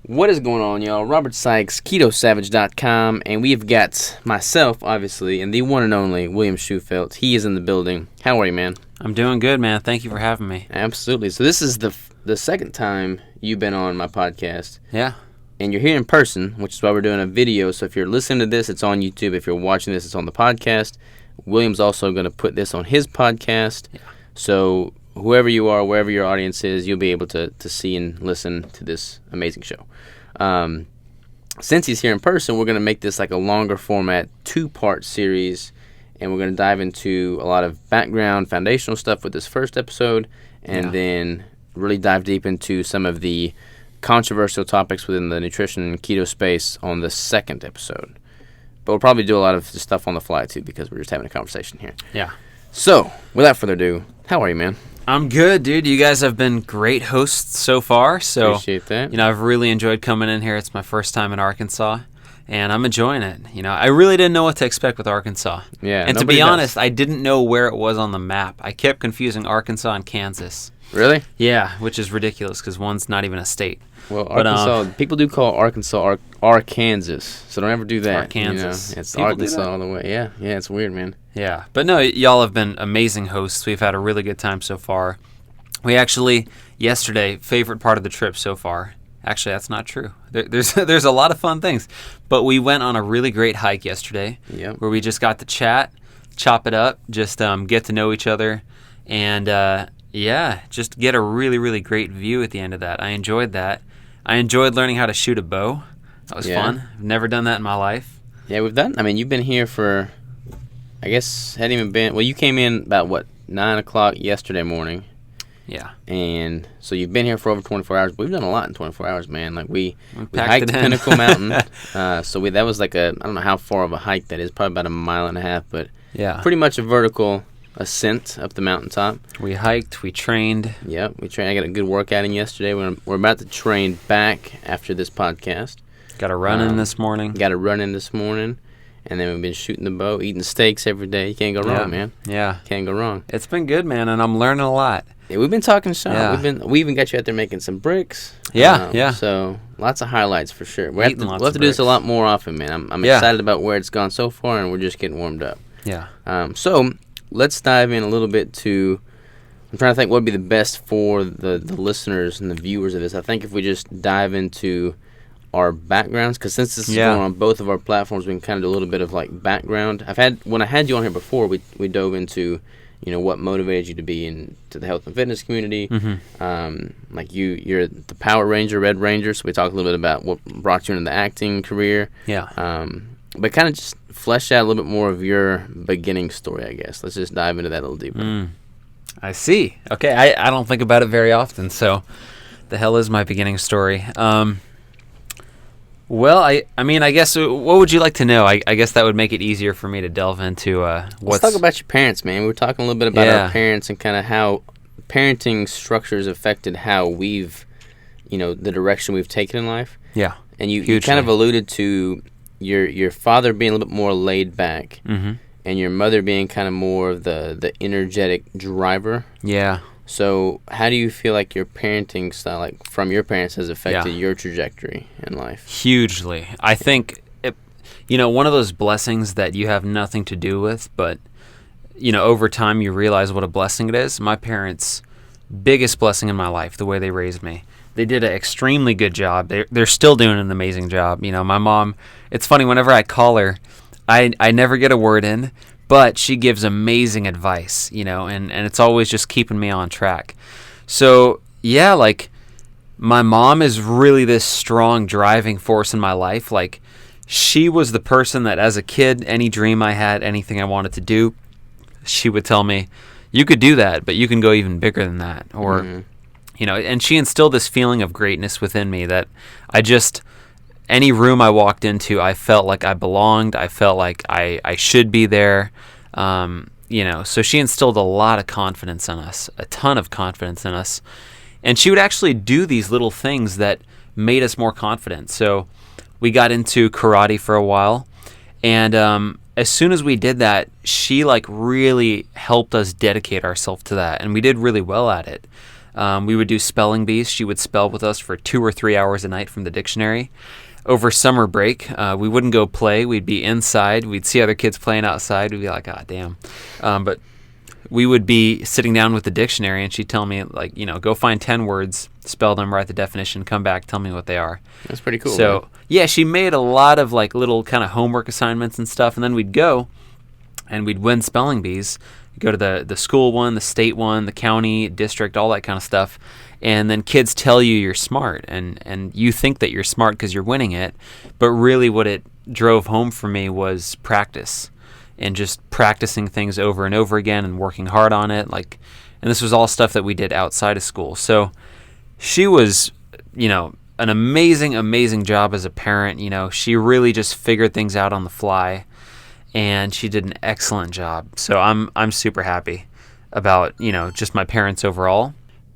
What is going on, y'all? Robert Sykes, KetoSavage.com, and we've got myself, obviously, and the one and only William Shewfelt. He is in the building. How are you, man? I'm doing good, man. Thank you for having me. Absolutely. So this is the second time you've been on my podcast. Yeah. And you're here in person, which is why we're doing a video. So if you're listening to this, it's on YouTube. If you're watching this, it's on the podcast. William's also going to put this on his podcast. Yeah. So whoever you are, wherever your audience is, you'll be able to see and listen to this amazing show. Since he's here in person, we're going to make this like a longer format, 2-part series, and we're going to dive into a lot of background, foundational stuff with this first episode, and then really dive deep into some of the controversial topics within the nutrition and keto space on the second episode. But we'll probably do a lot of stuff on the fly, too, because we're just having a conversation here. Yeah. So, without further ado, how are you, man? I'm good, dude. You guys have been great hosts so far. So, Appreciate that. I've really enjoyed coming in here. It's my first time in Arkansas, and I'm enjoying it. I really didn't know what to expect with Arkansas. Yeah. And to be honest, I didn't know where it was on the map. I kept confusing Arkansas and Kansas. Really? Yeah, which is ridiculous because one's not even a state. Well, Arkansas, people do call Arkansas Arkansas, so don't ever do that. Arkansas. It's People Arkansas all the way. Yeah, it's weird, man. Yeah, but no, y'all have been amazing hosts. We've had a really good time so far. We actually, yesterday, favorite part of the trip so far. Actually, that's not true. There's a lot of fun things. But we went on a really great hike yesterday where we just got to chat, chop it up, just get to know each other, and just get a really, really great view at the end of that. I enjoyed that. I enjoyed learning how to shoot a bow. That was fun. I've never done that in my life. Yeah, you've been here for, I guess, you came in about, 9 o'clock yesterday morning. Yeah. And so you've been here for over 24 hours. We've done a lot in 24 hours, man. Like we packed hiked Pinnacle Mountain. That was like I don't know how far of a hike that is, probably about 1.5 miles, but pretty much a vertical ascent up the mountaintop. We hiked, we trained. Yep, we trained. I got a good workout in yesterday. We're about to train back after this podcast. Got a run in this morning. And then we've been shooting the bow, eating steaks every day. You can't go wrong, man. Yeah. Can't go wrong. It's been good, man, and I'm learning a lot. Yeah, we've been talking shop. Yeah. We even got you out there making some bricks. Yeah. So lots of highlights for sure. We'll have to do this a lot more often, man. I'm excited about where it's gone so far, and we're just getting warmed up. Yeah. So let's dive in a little bit to. I'm trying to think what would be the best for the listeners and the viewers of this. I think if we just dive into our backgrounds, because since this is going on both of our platforms, we can kind of do a little bit of like background. When I had you on here before, we dove into what motivated you to be into the health and fitness community. Like you're the Power Ranger, Red Ranger, so we talked a little bit about what brought you into the acting career. But kind of just flesh out a little bit more of your beginning story, I guess. Let's just dive into that a little deeper. I see. Okay, I don't think about it very often, so the hell is my beginning story? Well, I guess, what would you like to know? I guess that would make it easier for me to delve into Let's talk about your parents, man. We were talking a little bit about our parents and kind of how parenting structures affected how we've, the direction we've taken in life. Yeah. And you kind of alluded to your father being a little bit more laid back, and your mother being kind of more of the energetic driver. Yeah. So how do you feel like your parenting style, like from your parents, has affected your trajectory in life? Hugely. I think, one of those blessings that you have nothing to do with, but, over time you realize what a blessing it is. My parents' biggest blessing in my life, the way they raised me. They did an extremely good job. They're still doing an amazing job. My mom, it's funny, whenever I call her, I never get a word in, but she gives amazing advice, and it's always just keeping me on track. So, my mom is really this strong driving force in my life. Like, she was the person that as a kid, any dream I had, anything I wanted to do, she would tell me, you could do that, but you can go even bigger than that. Or, and she instilled this feeling of greatness within me that any room I walked into, I felt like I belonged. I felt like I should be there. So she instilled a lot of confidence in us, a ton of confidence in us. And she would actually do these little things that made us more confident. So we got into karate for a while. And as soon as we did that, she really helped us dedicate ourselves to that. And we did really well at it. We would do spelling bees. She would spell with us for 2 or 3 hours a night from the dictionary. Over summer break, we wouldn't go play. We'd be inside. We'd see other kids playing outside. We'd be like, ah, damn. But we would be sitting down with the dictionary, and she'd tell me, like, go find 10 words, spell them, write the definition, come back, tell me what they are. That's pretty cool. So, man. Yeah, she made a lot of, like, little kind of homework assignments and stuff, and then we'd go, and we'd win spelling bees. Go to the school one, the state one, the county, district, all that kind of stuff. And then kids tell you you're smart, and you think that you're smart because you're winning it. But really what it drove home for me was practice, and just practicing things over and over again and working hard on it. And this was all stuff that we did outside of school. So she was, an amazing, amazing job as a parent. She really just figured things out on the fly. And she did an excellent job. So I'm super happy about, just my parents overall.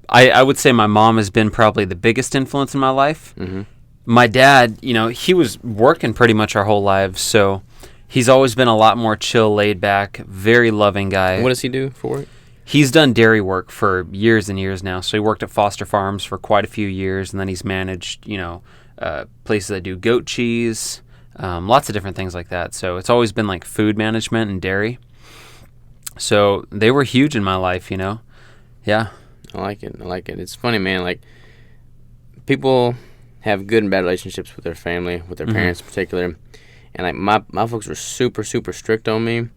I would say my mom has been probably the biggest influence in my life. Mm-hmm. My dad, he was working pretty much our whole lives, so he's always been a lot more chill, laid back, very loving guy. What does he do for work? He's done dairy work for years and years now. So he worked at Foster Farms for quite a few years, and then he's managed, places that do goat cheese, lots of different things like that. So it's always been like food management and dairy. So they were huge in my life, Yeah. I like it. It's funny, man. Like, people have good and bad relationships with their family, with their parents in particular. And like my folks were super, super strict on me,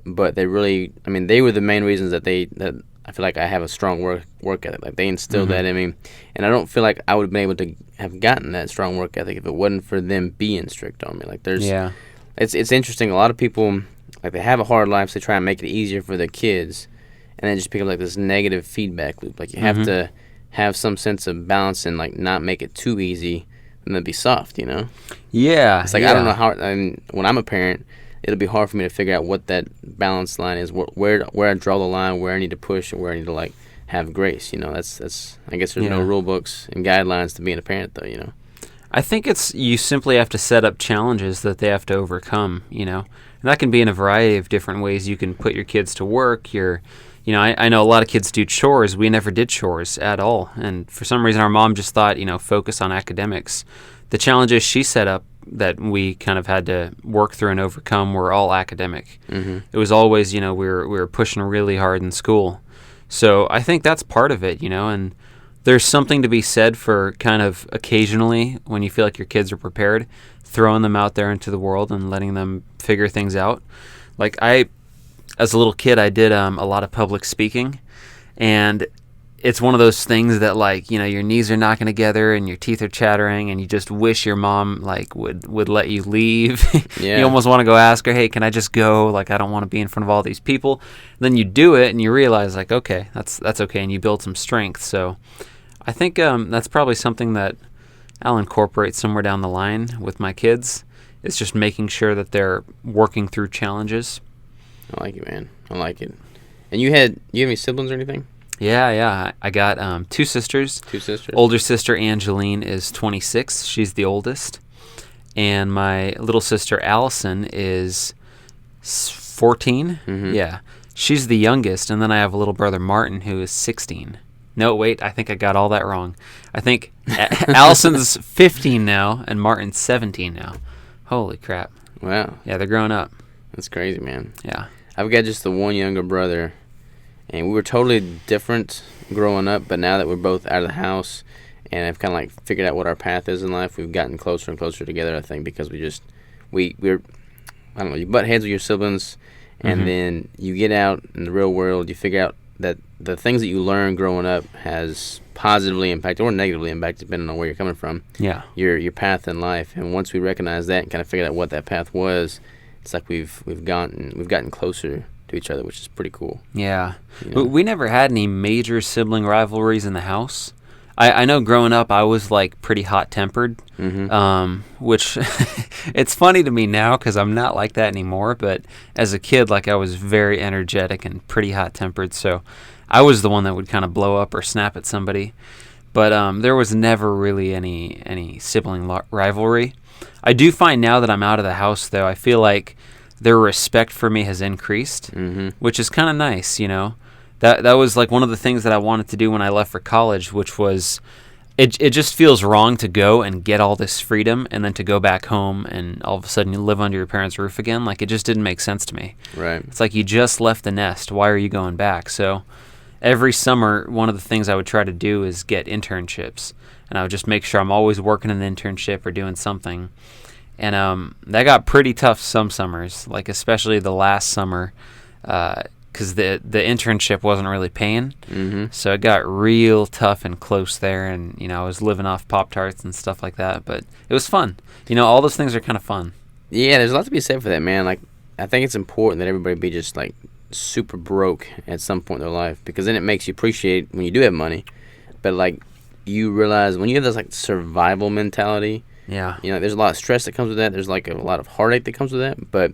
but they really, they were the main reasons that I feel like I have a strong work ethic. Like, they instilled that in me, and I don't feel like I would have been able to have gotten that strong work ethic if it wasn't for them being strict on me. Like, it's interesting. A lot of people, like, they have a hard life, so they try and make it easier for their kids, and then just pick up like this negative feedback loop. Like, you have to have some sense of balance and like not make it too easy and then be soft. Yeah. It's like I don't know how. When I'm a parent, it'll be hard for me to figure out what that balance line is, where I draw the line, where I need to push, and where I need to like have grace. That's. I guess there's no rule books and guidelines to being a parent, though. I think you simply have to set up challenges that they have to overcome. And that can be in a variety of different ways. You can put your kids to work. I know a lot of kids do chores. We never did chores at all, and for some reason, our mom just thought, focus on academics. The challenges she set up that we kind of had to work through and overcome were all academic. Mm-hmm. It was always, we were pushing really hard in school. So I think that's part of it, and there's something to be said for kind of occasionally, when you feel like your kids are prepared, throwing them out there into the world and letting them figure things out. Like, as a little kid, I did a lot of public speaking, and it's one of those things that, like, your knees are knocking together and your teeth are chattering, and you just wish your mom like would let you leave. Yeah. You almost want to go ask her, hey, can I just go? Like, I don't want to be in front of all these people. And then you do it, and you realize, like, okay, that's okay, and you build some strength. So I think that's probably something that I'll incorporate somewhere down the line with my kids. It's just making sure that they're working through challenges. I like it, man. I like it. And you have any siblings or anything? Yeah. I got 2 sisters. 2 sisters. Older sister Angeline is 26. She's the oldest. And my little sister Allison is 14. Mm-hmm. Yeah. She's the youngest. And then I have a little brother Martin who is 16. No, wait. I think I got all that wrong. I think Allison's 15 now and Martin's 17 now. Holy crap. Wow. Yeah, they're growing up. That's crazy, man. Yeah. I've got just the one younger brother, and we were totally different growing up, but now that we're both out of the house and have kind of like figured out what our path is in life, we've gotten closer and closer together, I think, because we're I don't know, you butt heads with your siblings, and then you get out in the real world, you figure out that the things that you learn growing up has positively impacted or negatively impacted, depending on where you're coming from. Yeah. Your path in life, and once we recognize that and kind of figured out what that path was, it's like we've gotten closer to each other, which is pretty cool. Yeah. We never had any major sibling rivalries in the house. I know growing up I was like pretty hot-tempered, which it's funny to me now because I'm not like that anymore, but as a kid, like, I was very energetic and pretty hot-tempered, so I was the one that would kind of blow up or snap at somebody. But there was never really any sibling rivalry. I do find now that I'm out of the house, though, I feel like their respect for me has increased, which is kind of nice, That was like one of the things that I wanted to do when I left for college, which was it just feels wrong to go and get all this freedom and then to go back home and all of a sudden you live under your parents' roof again. Like, it just didn't make sense to me. Right. It's like you just left the nest. Why are you going back? So every summer, one of the things I would try to do is get internships. And I would just make sure I'm always working an internship or doing something. And that got pretty tough some summers, like especially the last summer, because the internship wasn't really paying. Mm-hmm. So it got real tough and close there, and I was living off Pop-Tarts and stuff like that. But it was fun. All those things are kind of fun. Yeah, there's a lot to be said for that, man. Like, I think it's important that everybody be just like super broke at some point in their life, because then it makes you appreciate when you do have money. But like, you realize when you have this like survival mentality. Yeah. There's a lot of stress that comes with that. There's like a lot of heartache that comes with that. But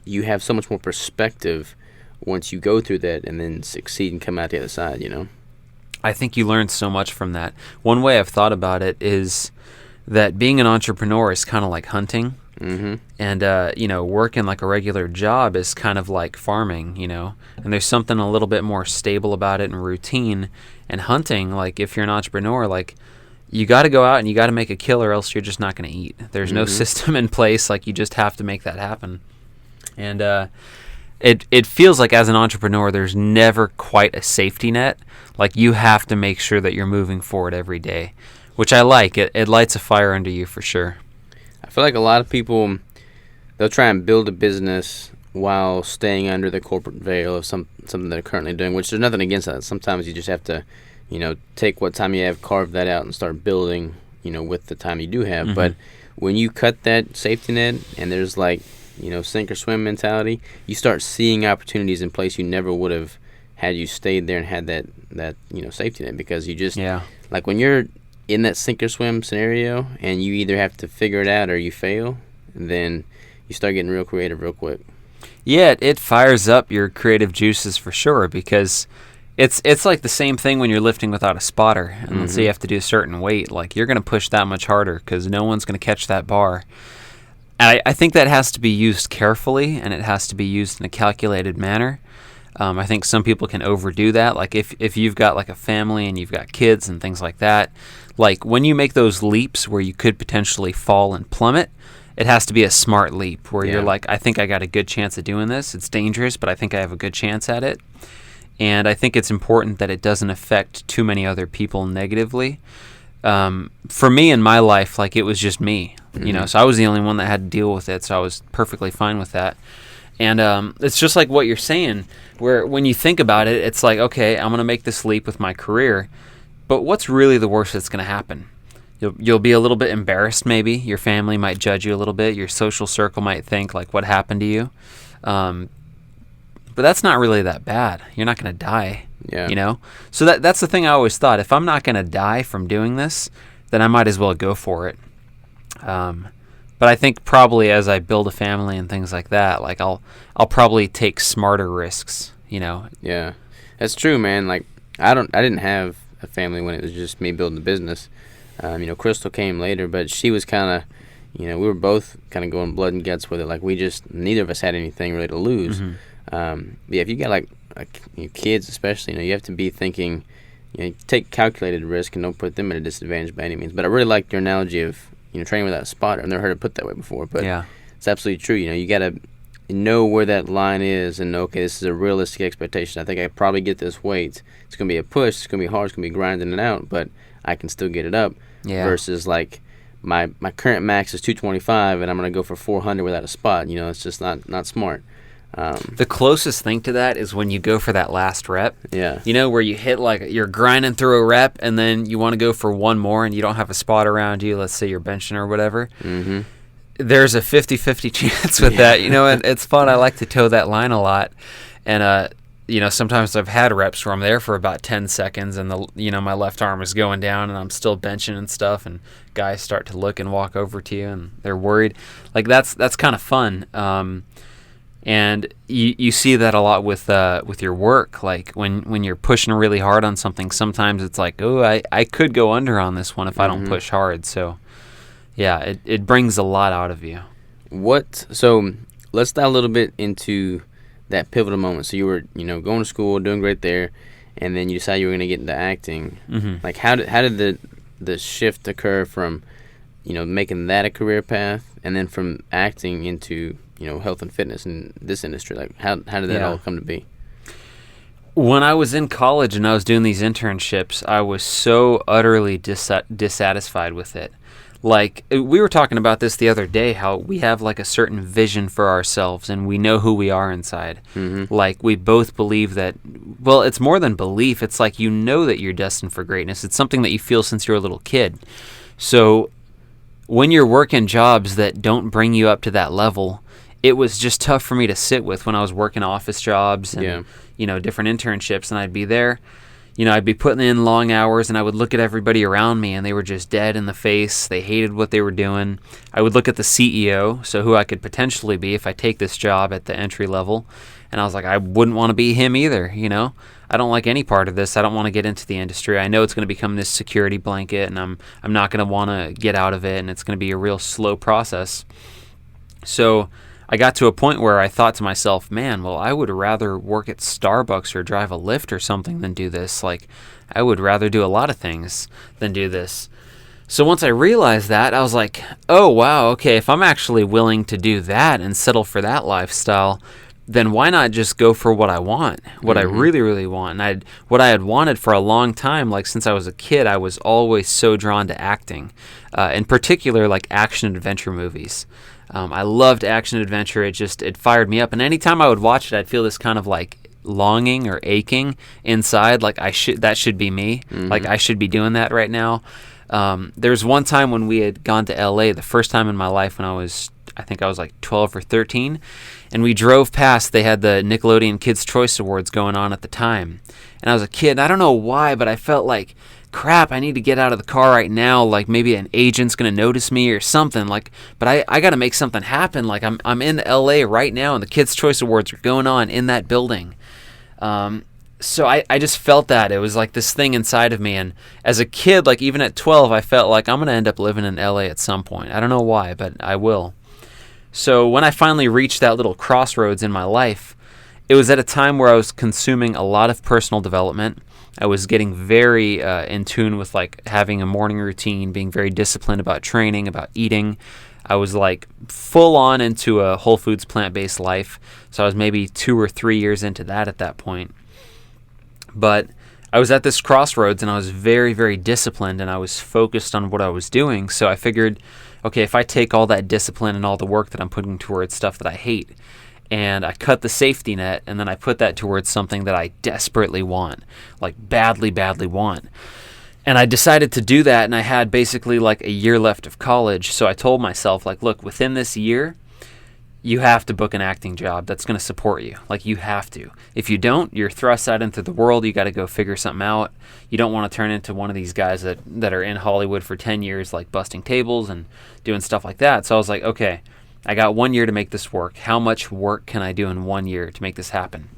you have so much more perspective once you go through that and then succeed and come out the other side, I think you learn so much from that. One way I've thought about it is that being an entrepreneur is kind of like hunting. Mm-hmm. And, working like a regular job is kind of like farming, and there's something a little bit more stable about it and routine. And hunting, like if you're an entrepreneur, like you got to go out and you got to make a kill or else you're just not going to eat. There's no system in place. Like, you just have to make that happen. And, It feels like as an entrepreneur, there's never quite a safety net. Like, you have to make sure that you're moving forward every day, which I like. It lights a fire under you for sure. I feel like a lot of people, they'll try and build a business while staying under the corporate veil of something they're currently doing, which there's nothing against that. Sometimes you just have to, take what time you have, carve that out, and start building, with the time you do have. Mm-hmm. But when you cut that safety net and there's like, sink or swim mentality, you start seeing opportunities in place you never would have had you stayed there and had that safety net, because you just, like when you're in that sink or swim scenario and you either have to figure it out or you fail, then you start getting real creative real quick. Yeah, it fires up your creative juices for sure, because it's like the same thing when you're lifting without a spotter. And let's say you have to do a certain weight, like you're going to push that much harder because no one's going to catch that bar. I think that has to be used carefully, and it has to be used in a calculated manner. I think some people can overdo that. Like if you've got like a family and you've got kids and things like that, like when you make those leaps where you could potentially fall and plummet, it has to be a smart leap where you're like, I think I got a good chance of doing this. It's dangerous, but I think I have a good chance at it. And I think it's important that it doesn't affect too many other people negatively. For me in my life, like it was just me, so I was the only one that had to deal with it, so I was perfectly fine with that. And it's just like what you're saying, where when you think about it, it's like, okay, I'm going to make this leap with my career, but what's really the worst that's going to happen? You'll be a little bit embarrassed maybe. Your family might judge you a little bit. Your social circle might think, like, what happened to you? But that's not really that bad. You're not going to die. Yeah. So that's the thing I always thought. If I'm not going to die from doing this, then I might as well go for it. But I think probably as I build a family and things like that, like I'll probably take smarter risks, Yeah. That's true, man. Like I didn't have a family when it was just me building the business. Crystal came later, but she was kind of, we were both kind of going blood and guts with it. Like neither of us had anything really to lose. Mm-hmm. If you got like kids especially, you have to be thinking, take calculated risk and don't put them at a disadvantage by any means. But I really liked your analogy of, training without a spotter. I've never heard it put that way before, but it's absolutely true. You got to know where that line is and know, okay, this is a realistic expectation. I think I could probably get this weight. It's going to be a push. It's going to be hard. It's going to be grinding it out, but I can still get it up. Yeah. Versus like my current max is 225 and I'm going to go for 400 without a spot. It's just not smart. The closest thing to that is when you go for that last rep. Yeah. Where you hit like you're grinding through a rep and then you want to go for one more and you don't have a spot around you. Let's say you're benching or whatever. Mm-hmm. There's a 50-50 chance with that, and it's fun. I like to toe that line a lot. And, sometimes I've had reps where I'm there for about 10 seconds and my left arm is going down and I'm still benching and stuff. And guys start to look and walk over to you and they're worried. Like that's kind of fun. And you see that a lot with your work. Like when you're pushing really hard on something, sometimes it's like, oh, I could go under on this one if I don't push hard. So, yeah, it brings a lot out of you. So let's dive a little bit into that pivotal moment? So you were, going to school, doing great there, and then you decided you were going to get into acting. Mm-hmm. Like, how did the shift occur from, making that a career path, and then from acting into, health and fitness in this industry? Like, how did that all come to be? When I was in college and I was doing these internships, I was so utterly dissatisfied with it. Like, we were talking about this the other day, how we have like a certain vision for ourselves and we know who we are inside. Mm-hmm. Like, we both believe that, well, it's more than belief. It's like, that you're destined for greatness. It's something that you feel since you're a little kid. So when you're working jobs that don't bring you up to that level, it was just tough for me to sit with when I was working office jobs and, different internships, and I'd be there. I'd be putting in long hours, and I would look at everybody around me, and they were just dead in the face. They hated what they were doing. I would look at the CEO, so who I could potentially be if I take this job at the entry level, and I was like, I wouldn't want to be him either, I don't like any part of this. I don't want to get into the industry. I know it's going to become this security blanket, and I'm not going to want to get out of it, and it's going to be a real slow process. So I got to a point where I thought to myself, man, well, I would rather work at Starbucks or drive a Lyft or something than do this. Like, I would rather do a lot of things than do this. So once I realized that, I was like, oh, wow, okay, if I'm actually willing to do that and settle for that lifestyle, then why not just go for what I want, what I really, really want? And what I had wanted for a long time, like since I was a kid, I was always so drawn to acting, in particular, like action adventure movies. I loved action adventure. It fired me up. And anytime I would watch it, I'd feel this kind of like longing or aching inside. Like that should be me. Mm-hmm. Like I should be doing that right now. There's one time when we had gone to LA, the first time in my life when I think I was like 12 or 13. And we drove past, they had the Nickelodeon Kids' Choice Awards going on at the time. And I was a kid, and I don't know why, but I felt like, crap, I need to get out of the car right now. Like maybe an agent's going to notice me or something. Like, but I got to make something happen. Like I'm in LA right now, and the Kids' Choice Awards are going on in that building. So I just felt that. It was like this thing inside of me. And as a kid, like even at 12, I felt like I'm going to end up living in LA at some point. I don't know why, but I will. So when I finally reached that little crossroads in my life, it was at a time where I was consuming a lot of personal development. I was getting very in tune with like having a morning routine, being very disciplined about training, about eating. I was like full on into a whole foods plant-based life. So I was maybe 2 or 3 years into that at that point. But I was at this crossroads and I was very, very disciplined and I was focused on what I was doing. So I figured, okay, if I take all that discipline and all the work that I'm putting towards stuff that I hate, and I cut the safety net, and then I put that towards something that I desperately want, like badly, badly want. And I decided to do that, and I had basically like a year left of college. So I told myself, like, look, within this year, you have to book an acting job that's going to support you. Like, you have to. If you don't, you're thrust out into the world. You got to go figure something out. You don't want to turn into one of these guys that are in Hollywood for 10 years, like busting tables and doing stuff like that. So I was like, okay, I got 1 year to make this work. How much work can I do in 1 year to make this happen?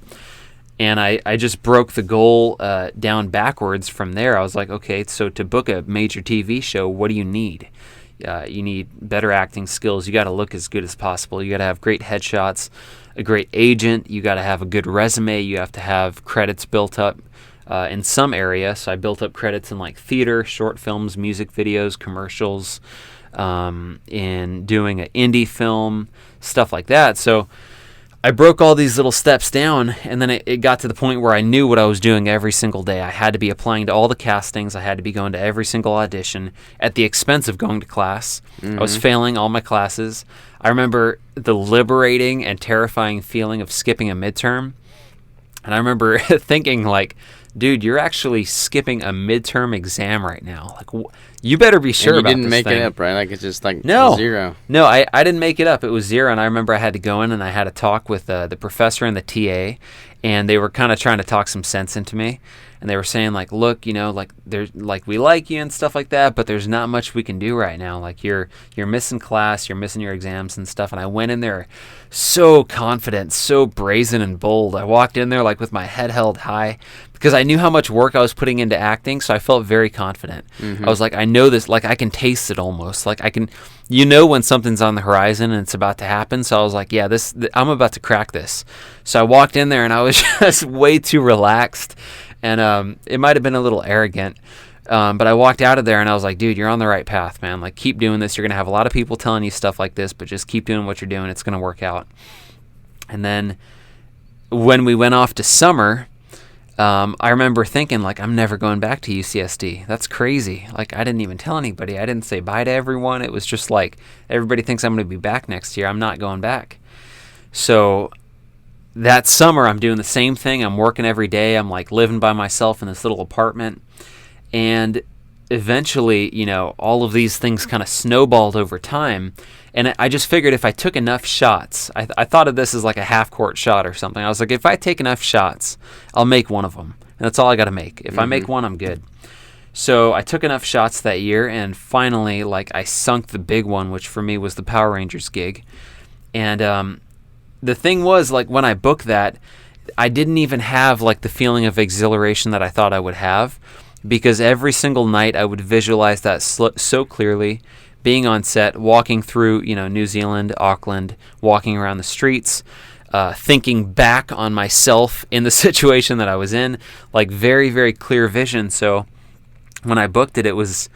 And I just broke the goal down backwards from there. I was like, okay, so to book a major TV show, what do you need? You need better acting skills. You got to look as good as possible. You got to have great headshots, a great agent. You got to have a good resume. You have to have credits built up in some area. So I built up credits in like theater, short films, music videos, commercials, in doing an indie film, stuff like that. So I broke all these little steps down, and then it got to the point where I knew what I was doing every single day. I had to be applying to all the castings. I had to be going to every single audition at the expense of going to class. Mm-hmm. I was failing all my classes. I remember the liberating and terrifying feeling of skipping a midterm. And I remember thinking, like, dude, you're actually skipping a midterm exam right now. Like, you better be sure about this thing. You didn't make it up, right? Like, it's just like no, 0. No, I didn't make it up. It was 0, and I remember I had to go in and I had a talk with the professor and the TA, and they were kind of trying to talk some sense into me. And they were saying, like, look, you know, like, there's, like, we like you and stuff like that, but there's not much we can do right now. Like, you're missing class, you're missing your exams and stuff. And I went in there so confident, so brazen and bold. I walked in there, like, with my head held high because I knew how much work I was putting into acting, so I felt very confident. Mm-hmm. I was like, I know this, like, I can taste it almost. Like, you know when something's on the horizon and it's about to happen. So I was like, yeah, I'm about to crack this. So I walked in there and I was just way too relaxed, and it might have been a little arrogant. But I walked out of there and I was like, dude, you're on the right path, man. Like, keep doing this. You're going to have a lot of people telling you stuff like this, but just keep doing what you're doing. It's going to work out. And then when we went off to summer, I remember thinking, like, I'm never going back to UCSD. That's crazy. Like, I didn't even tell anybody. I didn't say bye to everyone. It was just like, everybody thinks I'm going to be back next year. I'm not going back. So that summer, I'm doing the same thing. I'm working every day. I'm like living by myself in this little apartment. And eventually, you know, all of these things kind of snowballed over time. And I just figured if I took enough shots, I thought of this as like a half-court shot or something. I was like, if I take enough shots, I'll make one of them. And that's all I got to make. If I make one, I'm good. So I took enough shots that year, and finally, like, I sunk the big one, which for me was the Power Rangers gig. And the thing was, like, when I booked that, I didn't even have, like, the feeling of exhilaration that I thought I would have, because every single night I would visualize that so clearly, being on set, walking through, you know, New Zealand, Auckland, walking around the streets, thinking back on myself in the situation that I was in, like, very, very clear vision. So when I booked it, it was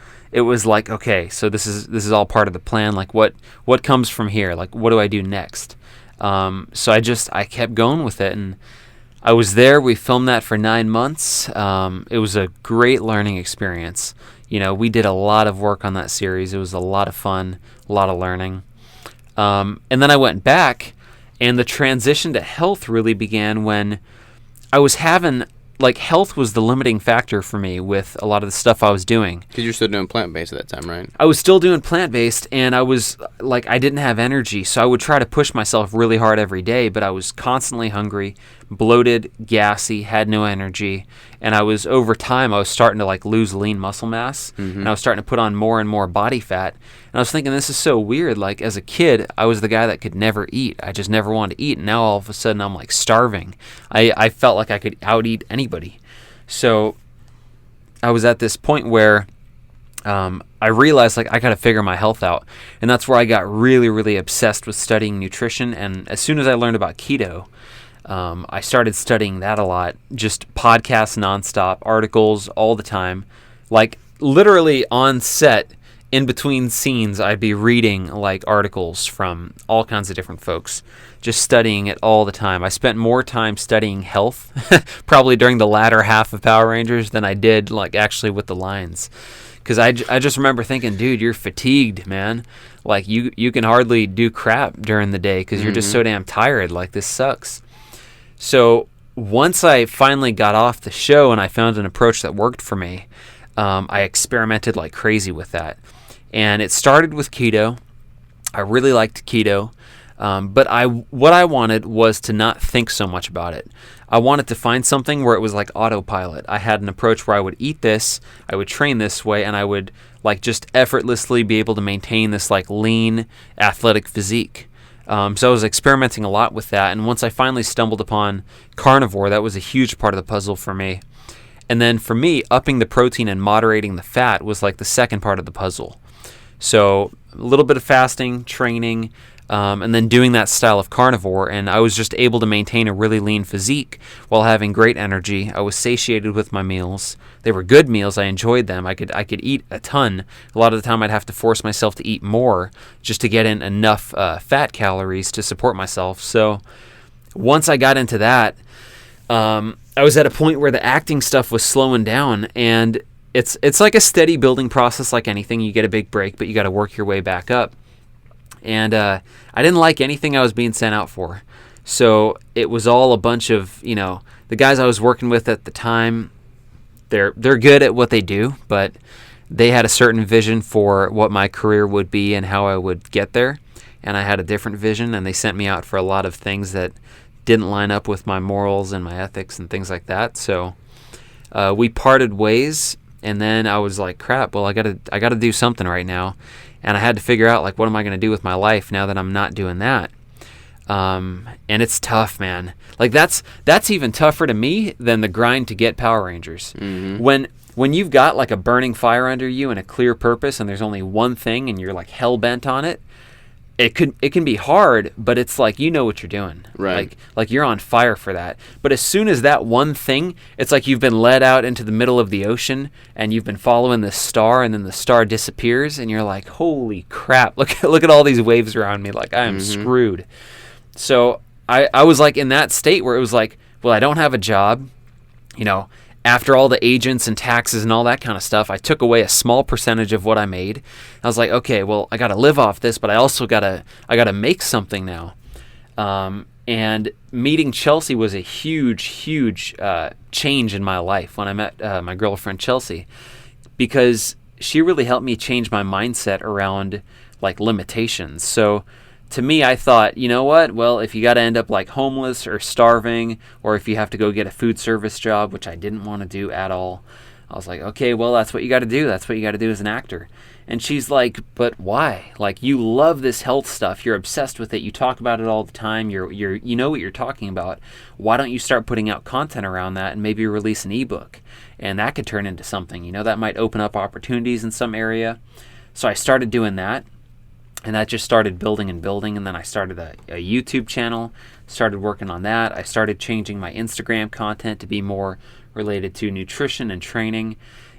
like, okay, so this is all part of the plan. Like, what comes from here? Like, what do I do next? So I kept going with it, and I was there. We filmed that for 9 months. It was a great learning experience. You know, we did a lot of work on that series. It was a lot of fun, a lot of learning. And then I went back, and the transition to health really began when I was having, like, health was the limiting factor for me with a lot of the stuff I was doing. Because you're still doing plant-based at that time, right? I was still doing plant-based, and I was, like, I didn't have energy, so I would try to push myself really hard every day, but I was constantly hungry, bloated, gassy, had no energy, and over time, I was starting to, like, lose lean muscle mass, and I was starting to put on more and more body fat, and I was thinking, this is so weird. Like, as a kid, I was the guy that could never eat. I just never wanted to eat, and now all of a sudden, I'm, like, starving. I felt like I could out-eat anybody. So I was at this point where I realized, like, I got to figure my health out, and that's where I got really, really obsessed with studying nutrition. And as soon as I learned about keto, I started studying that a lot, just podcasts nonstop, articles all the time, like, literally on set. In between scenes, I'd be reading, like, articles from all kinds of different folks, just studying it all the time. I spent more time studying health, probably during the latter half of Power Rangers, than I did, like, actually with the lines. Because I just remember thinking, dude, you're fatigued, man. Like, you can hardly do crap during the day because you're just so damn tired. Like, this sucks. So once I finally got off the show and I found an approach that worked for me, I experimented like crazy with that. And it started with keto. I really liked keto. But what I wanted was to not think so much about it. I wanted to find something where it was like autopilot. I had an approach where I would eat this, I would train this way, and I would, like, just effortlessly be able to maintain this, like, lean, athletic physique. So I was experimenting a lot with that. And once I finally stumbled upon carnivore, that was a huge part of the puzzle for me. And then for me, upping the protein and moderating the fat was like the second part of the puzzle. So a little bit of fasting, training, and then doing that style of carnivore, and I was just able to maintain a really lean physique while having great energy. I was satiated with my meals. They were good meals. I enjoyed them. I could eat a ton. A lot of the time I'd have to force myself to eat more just to get in enough fat calories to support myself. So once I got into that, I was at a point where the acting stuff was slowing down, and it's like a steady building process like anything. You get a big break, but you got to work your way back up. And I didn't like anything I was being sent out for. So it was all a bunch of, the guys I was working with at the time, they're good at what they do, but they had a certain vision for what my career would be and how I would get there. And I had a different vision, and they sent me out for a lot of things that didn't line up with my morals and my ethics and things like that. So we parted ways, and then I was like, crap, well, I gotta do something right now. And I had to figure out, like, what am I going to do with my life now that I'm not doing that? And it's tough, man. Like, that's even tougher to me than the grind to get Power Rangers. Mm-hmm. when you've got like a burning fire under you and a clear purpose, and there's only one thing, and you're like hell bent on it, it can be hard, but it's like you know what you're doing. Right. Like you're on fire for that. But as soon as that one thing, it's like you've been led out into the middle of the ocean and you've been following this star, and then the star disappears and you're like, holy crap, look at all these waves around me, like I am screwed. So I was like in that state where it was like, well, I don't have a job, you know. After all the agents and taxes and all that kind of stuff, I took away a small percentage of what I made. I was like, okay, well, I got to live off this, but I also got to make something now. And meeting Chelsea was a huge change in my life when I met my girlfriend Chelsea, because she really helped me change my mindset around like limitations. So to me, I thought, you know what? Well, if you got to end up like homeless or starving, or if you have to go get a food service job, which I didn't want to do at all, I was like, okay, well, that's what you got to do. That's what you got to do as an actor. And she's like, but why? Like, you love this health stuff. You're obsessed with it. You talk about it all the time. You know what you're talking about. Why don't you start putting out content around that and maybe release an ebook? And that could turn into something. You know, that might open up opportunities in some area. So I started doing that. And that just started building, and then I started a YouTube channel, started working on that. I started changing my Instagram content to be more related to nutrition and training,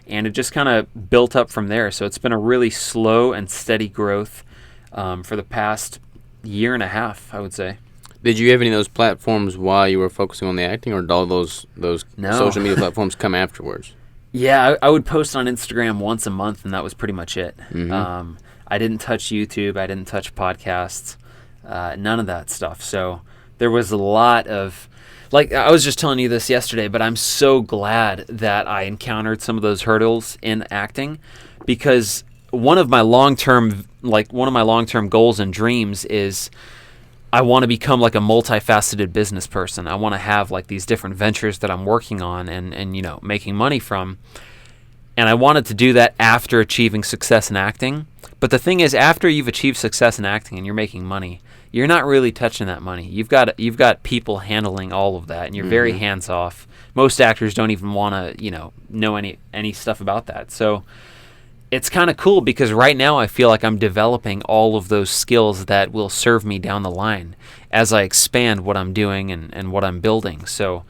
and it just kind of built up from there. So it's been a really slow and steady growth for the past year and a half, I would say. Did you have any of those platforms while you were focusing on the acting, or did all those No. social media platforms come afterwards? Yeah, I would post on Instagram once a month, and that was pretty much it. Mm-hmm. I didn't touch YouTube. I didn't touch podcasts. None of that stuff. So there was a lot of, like, I was just telling you this yesterday, but I'm so glad that I encountered some of those hurdles in acting, because one of my long-term goals and dreams is I want to become like a multifaceted business person. I want to have like these different ventures that I'm working on and you know, making money from. And I wanted to do that after achieving success in acting. But the thing is, after you've achieved success in acting and you're making money, you're not really touching that money. You've got people handling all of that, and you're very hands off. Most actors don't even want to, know any stuff about that. So it's kind of cool, because right now I feel like I'm developing all of those skills that will serve me down the line as I expand what I'm doing and what I'm building. So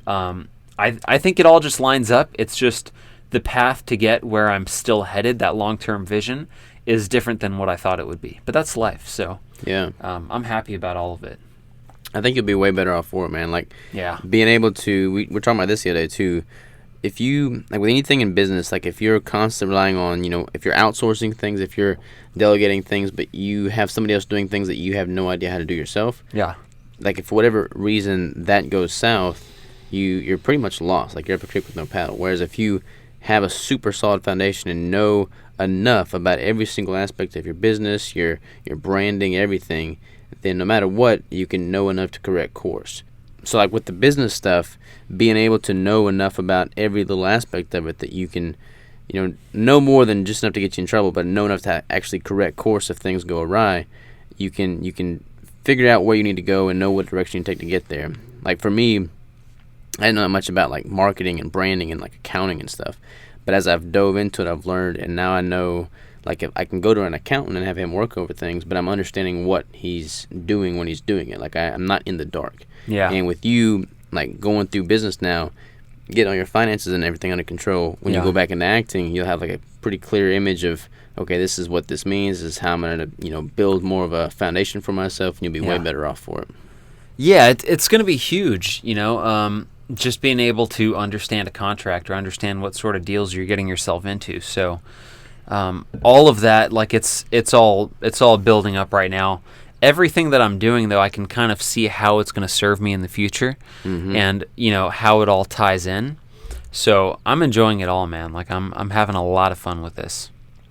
I think it all just lines up. It's just the path to get where I'm still headed, that long-term vision, is different than what I thought it would be. But that's life, so yeah, I'm happy about all of it. I think you'll be way better off for it, man. Like, yeah, being able to, we were talking about this the other day too, if you, like with anything in business, like if you're constantly relying on, if you're outsourcing things, if you're delegating things, but you have somebody else doing things that you have no idea how to do yourself, yeah, like if for whatever reason that goes south, you're pretty much lost. Like, you're up a creek with no paddle. Whereas if you have a super solid foundation and know enough about every single aspect of your business, your branding, everything, then no matter what, you can know enough to correct course. So like with the business stuff, being able to know enough about every little aspect of it that you can, know more than just enough to get you in trouble, but know enough to actually correct course if things go awry, you can figure out where you need to go and know what direction you take to get there. Like for me, I didn't know much about like marketing and branding and like accounting and stuff, but as I've dove into it, I've learned, and now I know, like, if I can go to an accountant and have him work over things, but I'm understanding what he's doing when he's doing it. Like, I'm not in the dark. Yeah. And with you, like, going through business now, getting all your finances and everything under control, when you go back into acting, you'll have like a pretty clear image of, okay, this is what this means, this is how I'm going to, build more of a foundation for myself, and you'll be way better off for it. Yeah, it's going to be huge, just being able to understand a contract or understand what sort of deals you're getting yourself into. So all of that, like, it's all building up right now. Everything that I'm doing, though, I can kind of see how it's going to serve me in the future, and how it all ties in. So I'm enjoying it all, man. Like, I'm having a lot of fun with this.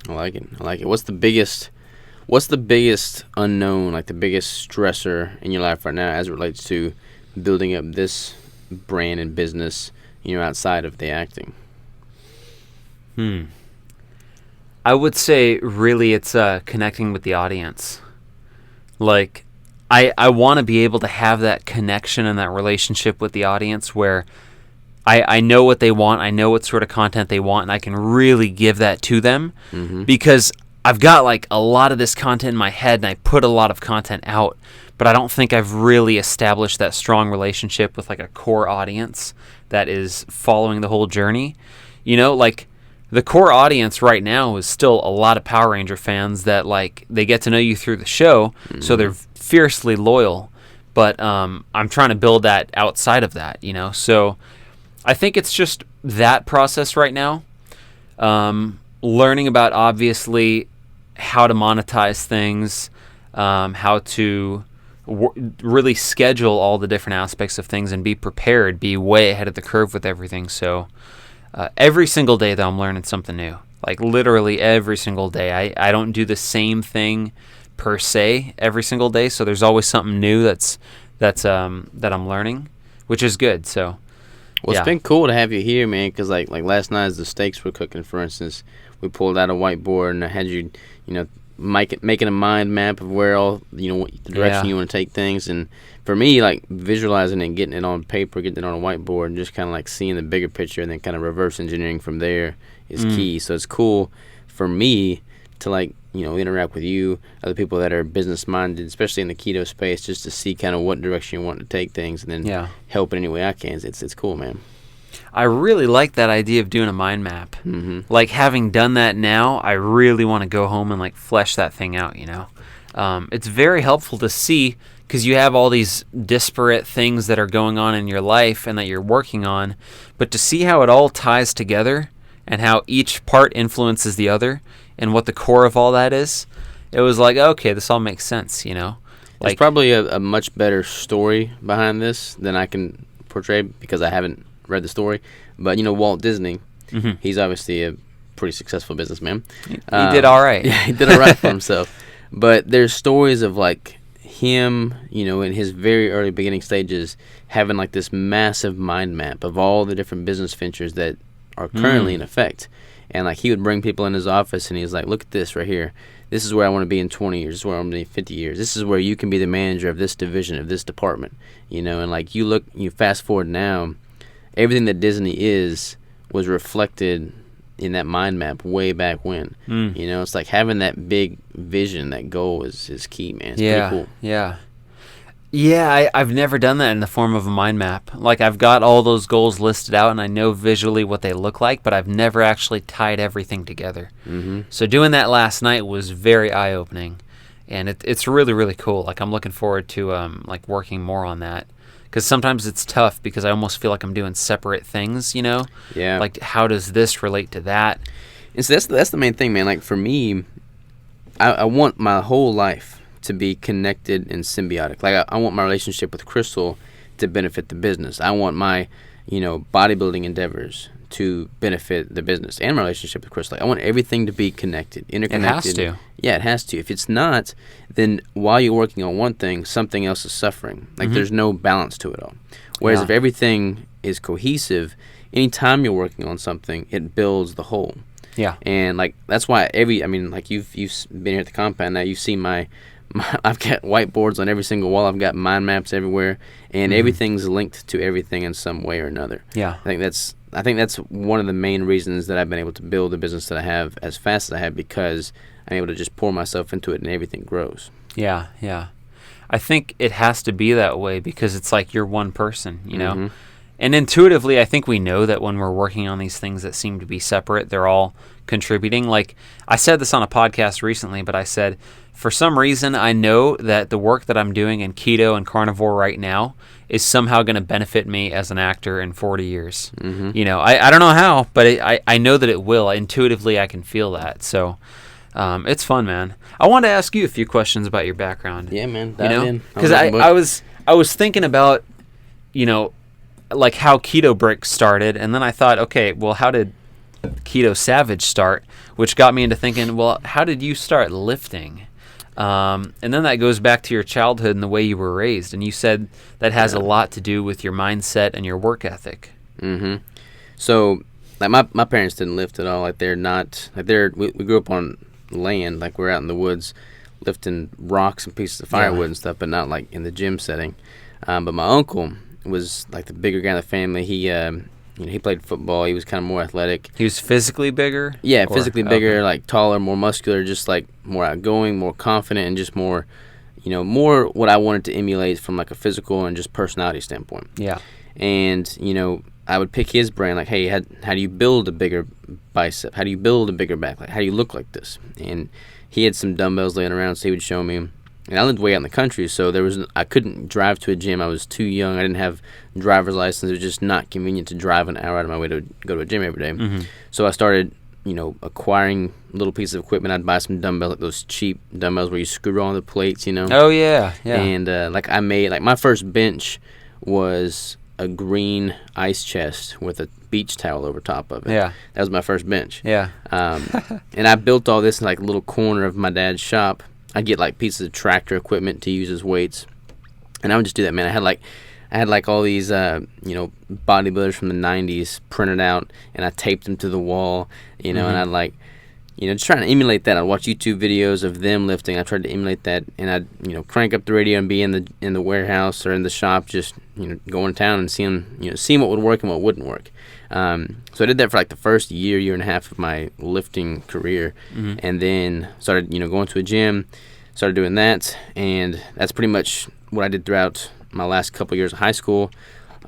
I like it. What's the biggest unknown, like the biggest stressor in your life right now as it relates to building up this brand and business, outside of the acting? I would say really it's connecting with the audience. Like, I want to be able to have that connection and that relationship with the audience where I know what they want. I know what sort of content they want, and I can really give that to them because I've got like a lot of this content in my head, and I put a lot of content out, but I don't think I've really established that strong relationship with like a core audience that is following the whole journey. You know, like the core audience right now is still a lot of Power Ranger fans that like they get to know you through the show, so they're fiercely loyal. But I'm trying to build that outside of that, you know. So I think it's just that process right now. Learning about obviously how to monetize things, how to really schedule all the different aspects of things and be prepared, be way ahead of the curve with everything. So every single day though, I'm learning something new. Like literally every single day. I don't do the same thing per se every single day, so there's always something new that I'm learning, which is good. So well, it's been cool to have you here, man, because like last night as the steaks were cooking, for instance, we pulled out a whiteboard and I had you know, making a mind map of where all, you know, the direction you want to take things. And for me, like visualizing it and getting it on paper, getting it on a whiteboard, and just kind of like seeing the bigger picture and then kind of reverse engineering from there is key. So it's cool for me to like, you know, interact with you, other people that are business minded, especially in the keto space, just to see kind of what direction you want to take things, and then help in any way I can. It's cool, man. I really like that idea of doing a mind map. Like having done that now, I really want to go home and like flesh that thing out, you know. It's very helpful to see because you have all these disparate things that are going on in your life and that you're working on, but to see how it all ties together and how each part influences the other and what the core of all that is, it was like, okay, this all makes sense, you know? There's probably a much better story behind this than I can portray because I haven't read the story. But, you know, Walt Disney, he's obviously a pretty successful businessman. He did all right. Yeah, he did all right for himself. But there's stories of, like, him, you know, in his very early beginning stages, having, like, this massive mind map of all the different business ventures that are currently in effect. And, like, he would bring people in his office, and he was like, look at this right here. This is where I want to be in 20 years. This is where I want to be in 50 years. This is where you can be the manager of this division, of this department. You know, and, like, you fast forward now, everything that Disney was reflected in that mind map way back when. You know, it's like having that big vision, that goal is key, man. It's pretty cool. Yeah, I've never done that in the form of a mind map. Like, I've got all those goals listed out, and I know visually what they look like, but I've never actually tied everything together. So doing that last night was very eye-opening, and it's really, really cool. Like, I'm looking forward to like working more on that, because sometimes it's tough because I almost feel like I'm doing separate things, you know? Yeah. Like, how does this relate to that? And so that's the main thing, man. Like, for me, I want my whole life to be connected and symbiotic. Like, I want my relationship with Crystal to benefit the business. I want my, you know, bodybuilding endeavors to benefit the business and my relationship with Crystal. Like, I want everything to be connected, interconnected. It has to. Yeah, it has to. If it's not, then while you're working on one thing, something else is suffering. Like, there's no balance to it all. Whereas if everything is cohesive, anytime you're working on something, it builds the whole. Yeah. And, like, that's why like, you've been here at the compound now. You've seen my I've got whiteboards on every single wall. I've got mind maps everywhere, and everything's linked to everything in some way or another. Yeah. I think that's one of the main reasons that I've been able to build the business that I have as fast as I have, because I'm able to just pour myself into it and everything grows. Yeah. I think it has to be that way because it's like you're one person, you know? And intuitively, I think we know that when we're working on these things that seem to be separate, they're all contributing. Like, I said this on a podcast recently, but I said, for some reason, I know that the work that I'm doing in keto and carnivore right now is somehow going to benefit me as an actor in 40 years. You know, I don't know how, but I know that it will. Intuitively, I can feel that. So it's fun, man. I want to ask you a few questions about your background. Yeah, man. You know, because I was thinking about, you know, like how Keto Brick started, and then I thought, okay, well, how did Keto Savage start? Which got me into thinking, well, how did you start lifting? And then that goes back to your childhood and the way you were raised, and you said that has a lot to do with your mindset and your work ethic. So, like, my parents didn't lift at all. Like, we grew up on land, like we're out in the woods lifting rocks and pieces of firewood and stuff, but not like in the gym setting. But my uncle was like the bigger guy in the family. He he played football. He was kind of more athletic. He was physically bigger? Yeah, physically bigger, like taller, more muscular, just like more outgoing, more confident, and just more, more what I wanted to emulate from like a physical and just personality standpoint. Yeah. And, I would pick his brain, like, hey, how do you build a bigger bicep? How do you build a bigger back? Like, how do you look like this? And he had some dumbbells laying around, so he would show me. And I lived way out in the country, so I couldn't drive to a gym. I was too young. I didn't have driver's license. It was just not convenient to drive an hour out of my way to go to a gym every day. Mm-hmm. So I started, acquiring little pieces of equipment. I'd buy some dumbbells, like those cheap dumbbells where you screw on the plates, Oh, yeah, yeah. And, I made, my first bench was a green ice chest with a beach towel over top of it. Yeah. That was my first bench. Yeah. And I built all this in, like, a little corner of my dad's shop. I'd get like pieces of tractor equipment to use as weights, and I would just do that, man. I had all these bodybuilders from the 90s printed out, and I taped them to the wall, and I'd just trying to emulate that. I'd watch YouTube videos of them lifting. I tried to emulate that, and I'd crank up the radio and be in the warehouse or in the shop, just going to town and seeing what would work and what wouldn't work. So I did that for like the first year and a half of my lifting career, and then started going to a gym, started doing that, and that's pretty much what I did throughout my last couple years of high school.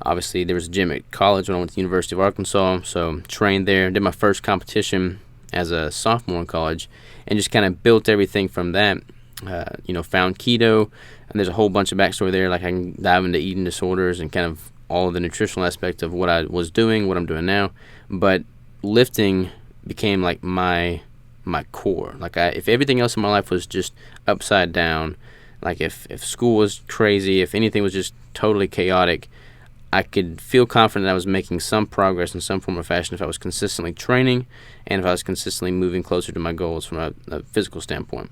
Obviously, there was a gym at college when I went to the University of Arkansas, so trained there, did my first competition as a sophomore in college, and just kind of built everything from that. Found keto, and there's a whole bunch of backstory there. Like I can dive into eating disorders and kind of all of the nutritional aspect of what I was doing, what I'm doing now. But lifting became like my core. Like if everything else in my life was just upside down, like if school was crazy, if anything was just totally chaotic, I could feel confident that I was making some progress in some form or fashion if I was consistently training and if I was consistently moving closer to my goals from a physical standpoint.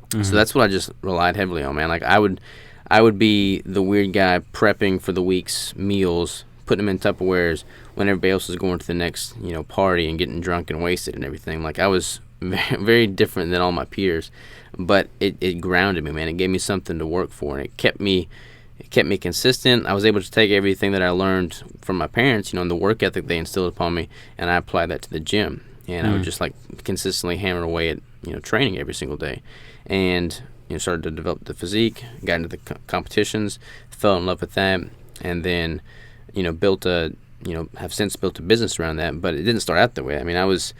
Mm-hmm. So that's what I just relied heavily on, man. Like I would be the weird guy prepping for the week's meals, putting them in Tupperwares when everybody else was going to the next, party and getting drunk and wasted and everything. Like I was very, very different than all my peers, but it grounded me, man. It gave me something to work for, and it kept me consistent. I was able to take everything that I learned from my parents, and the work ethic they instilled upon me, and I applied that to the gym. And I would just consistently hammer away at training every single day, and started to develop the physique, got into the competitions, fell in love with that, and then have since built a business around that. But it didn't start out that way. I mean, I was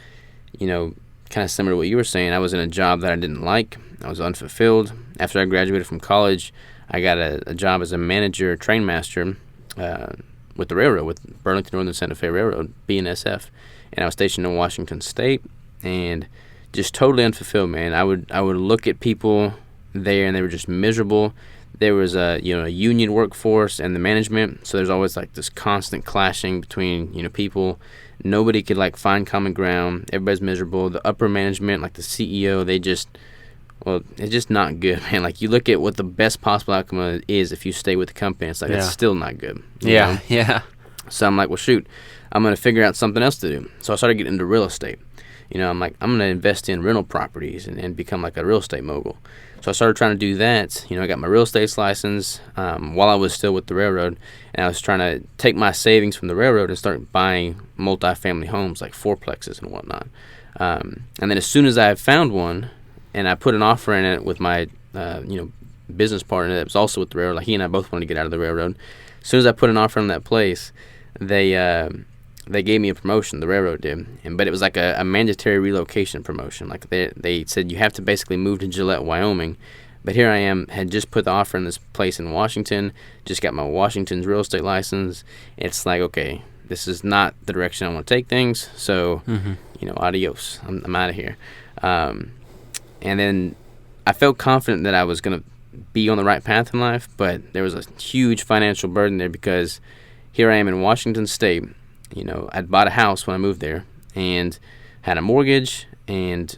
kind of similar to what you were saying. I was in a job that I didn't like. I was unfulfilled. After I graduated from college, I got a job as a manager, train master with the railroad, with Burlington Northern Santa Fe Railroad, BNSF. And I was stationed in Washington State, and just totally unfulfilled, man. I would look at people there, and they were just miserable. There was a union workforce and the management, so there's always like this constant clashing between people. Nobody could find common ground. Everybody's miserable. The upper management, like the CEO, it's just not good, man. Like you look at what the best possible outcome is if you stay with the company, it's it's still not good. You know? Yeah. So I'm like, well, shoot, I'm going to figure out something else to do. So I started getting into real estate. I'm like, I'm going to invest in rental properties and become like a real estate mogul. So I started trying to do that. I got my real estate license while I was still with the railroad, and I was trying to take my savings from the railroad and start buying multifamily homes, like fourplexes and whatnot. And then as soon as I found one, and I put an offer in it with my business partner that was also with the railroad, like he and I both wanted to get out of the railroad. As soon as I put an offer in that place, they gave me a promotion, the railroad did, but it was like a mandatory relocation promotion. Like they said you have to basically move to Gillette, Wyoming. But here I am, had just put the offer in this place in Washington, just got my Washington's real estate license. It's like, okay, this is not the direction I want to take things, so, adios, I'm out of here. And then I felt confident that I was going to be on the right path in life, but there was a huge financial burden there because here I am in Washington State. I'd bought a house when I moved there and had a mortgage and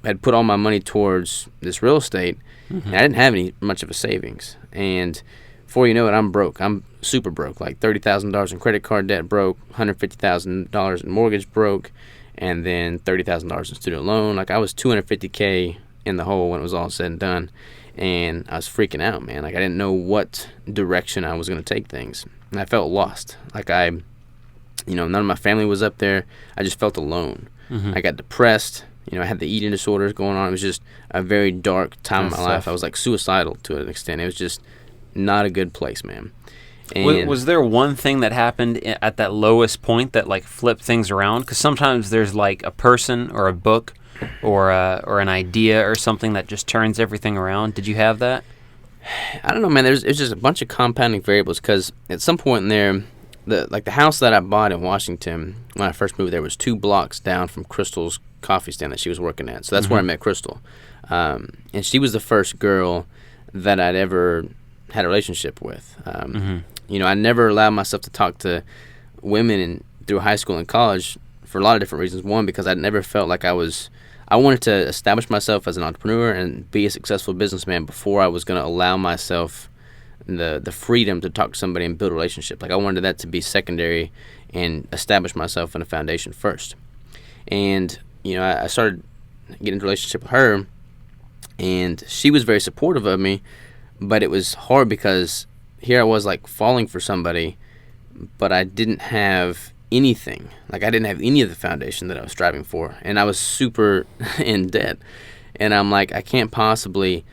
had put all my money towards this real estate, and I didn't have much of a savings. And before you know it, I'm broke. I'm super broke, like $30,000 in credit card debt broke, $150,000 in mortgage broke, and then $30,000 in student loan. Like I was $250K in the hole when it was all said and done, and I was freaking out, man. Like I didn't know what direction I was going to take things, and I felt lost. Like I None of my family was up there. I just felt alone. Mm-hmm. I got depressed. I had the eating disorders going on. It was just a very dark time in my life. I was like suicidal to an extent. It was just not a good place, man. And was there one thing that happened at that lowest point that like flipped things around? Because sometimes there's like a person or a book or an idea or something that just turns everything around. Did you have that? I don't know, man. It's just a bunch of compounding variables. Because at some point in there, the house that I bought in Washington when I first moved there was 2 blocks down from Crystal's coffee stand that she was working at. So that's where I met Crystal, and she was the first girl that I'd ever had a relationship with. I never allowed myself to talk to women through high school and college for a lot of different reasons. One, because I never felt like I wanted to establish myself as an entrepreneur and be a successful businessman before I was going to allow myself the freedom to talk to somebody and build a relationship. Like I wanted that to be secondary and establish myself in a foundation first. And, I started getting into a relationship with her, and she was very supportive of me, but it was hard because here I was like falling for somebody, but I didn't have anything. Like I didn't have any of the foundation that I was striving for, and I was super in debt. And I'm like, I can't possibly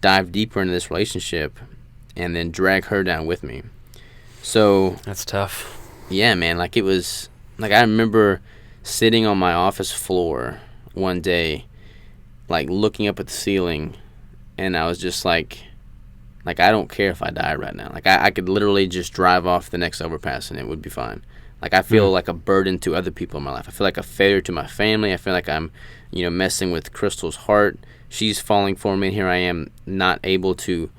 dive deeper into this relationship and then drag her down with me. So that's tough. Yeah, man. Like it was like I remember sitting on my office floor one day, like looking up at the ceiling, and I was just like I don't care if I die right now. Like I could literally just drive off the next overpass and it would be fine. Like I feel like a burden to other people in my life. I feel like a failure to my family. I feel like I'm, messing with Crystal's heart. She's falling for me, and here I am not able to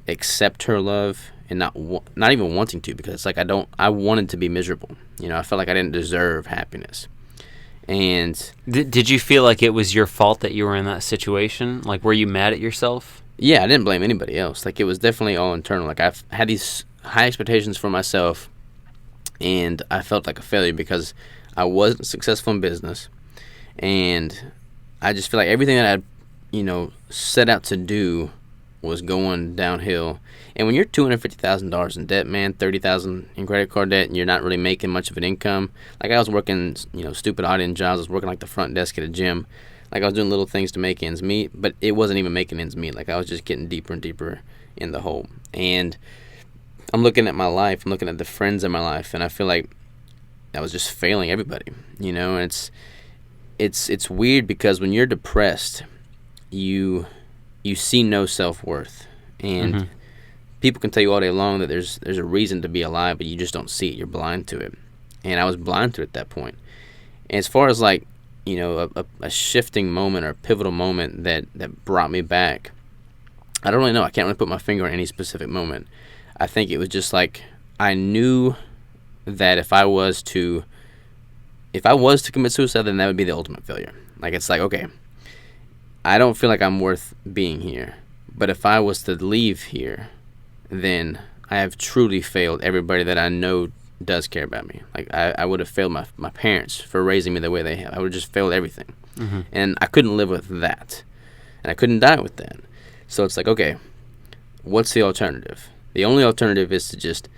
accept her love and not even wanting to, because it's like I wanted to be miserable. I felt like I didn't deserve happiness. And did you feel like it was your fault that you were in that situation? Like, were you mad at yourself? Yeah, I didn't blame anybody else. Like, it was definitely all internal. Like, I've had these high expectations for myself, and I felt like a failure because I wasn't successful in business. And I just feel like everything that I, set out to do was going downhill. And when you're $250,000 in debt, man, $30,000 in credit card debt, and you're not really making much of an income. Like I was working, stupid odd-end jobs. I was working like the front desk at a gym. Like I was doing little things to make ends meet, but it wasn't even making ends meet. Like I was just getting deeper and deeper in the hole. And I'm looking at my life. I'm looking at the friends in my life, and I feel like I was just failing everybody. And it's weird because when you're depressed, you see no self-worth, and people can tell you all day long that there's a reason to be alive, but you just don't see it. You're blind to it. And I was blind to it at that point. And as far as like, a shifting moment or a pivotal moment that brought me back, I don't really know. I can't really put my finger on any specific moment. I think it was just like I knew that if I was to commit suicide, then that would be the ultimate failure. Like it's like, okay, I don't feel like I'm worth being here, but if I was to leave here, then I have truly failed everybody that I know does care about me. Like I would have failed my parents for raising me the way they have. I would have just failed everything. And I couldn't live with that, and I couldn't die with that. So it's like, okay, what's the alternative? The only alternative is to just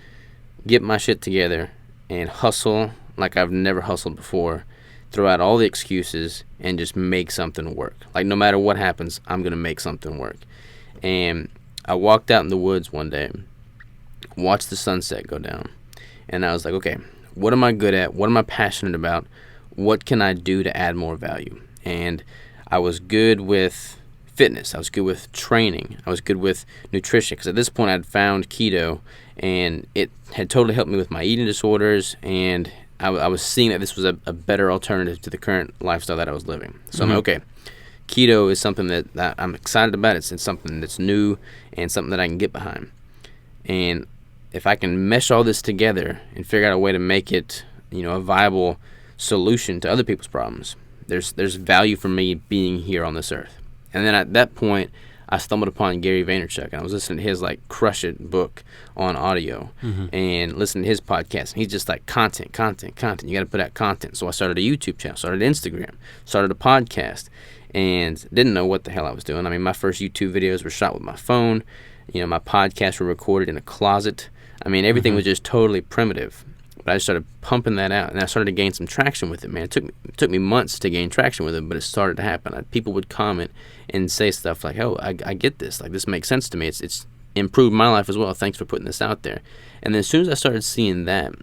get my shit together and hustle like I've never hustled before, throw out all the excuses, and just make something work. Like no matter what happens, I'm going to make something work. And I walked out in the woods one day, watched the sunset go down, and I was like, okay, what am I good at? What am I passionate about? What can I do to add more value? And I was good with fitness. I was good with training. I was good with nutrition, because at this point I'd found keto, and it had totally helped me with my eating disorders, and I was seeing that this was a better alternative to the current lifestyle that I was living. So I'm like, okay, keto is something that I'm excited about. It's something that's new and something that I can get behind. And if I can mesh all this together and figure out a way to make it, a viable solution to other people's problems, there's value for me being here on this earth. And then at that point, I stumbled upon Gary Vaynerchuk, and I was listening to his like Crush It book on audio, and listening to his podcast. And he's just like content. You got to put out content. So I started a YouTube channel, started Instagram, started a podcast, and didn't know what the hell I was doing. I mean, my first YouTube videos were shot with my phone. My podcasts were recorded in a closet. I mean, everything was just totally primitive. But I just started pumping that out, and I started to gain some traction with it, man. It took me months to gain traction with it, but it started to happen. People would comment and say stuff like, oh, I get this. Like, this makes sense to me. It's improved my life as well. Thanks for putting this out there. And then as soon as I started seeing that,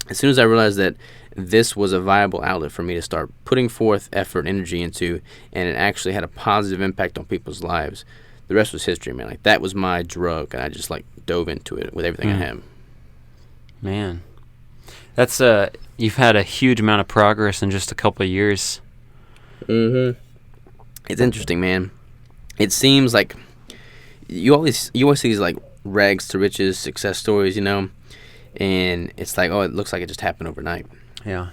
as soon as I realized that this was a viable outlet for me to start putting forth effort and energy into, and it actually had a positive impact on people's lives, the rest was history, man. Like, that was my drug, and I just, like, dove into it with everything I had. Man. That's you've had a huge amount of progress in just a couple of years. It's interesting, man. It seems like you always see these like rags to riches success stories, you know, and it's like, oh, it looks like it just happened overnight. Yeah.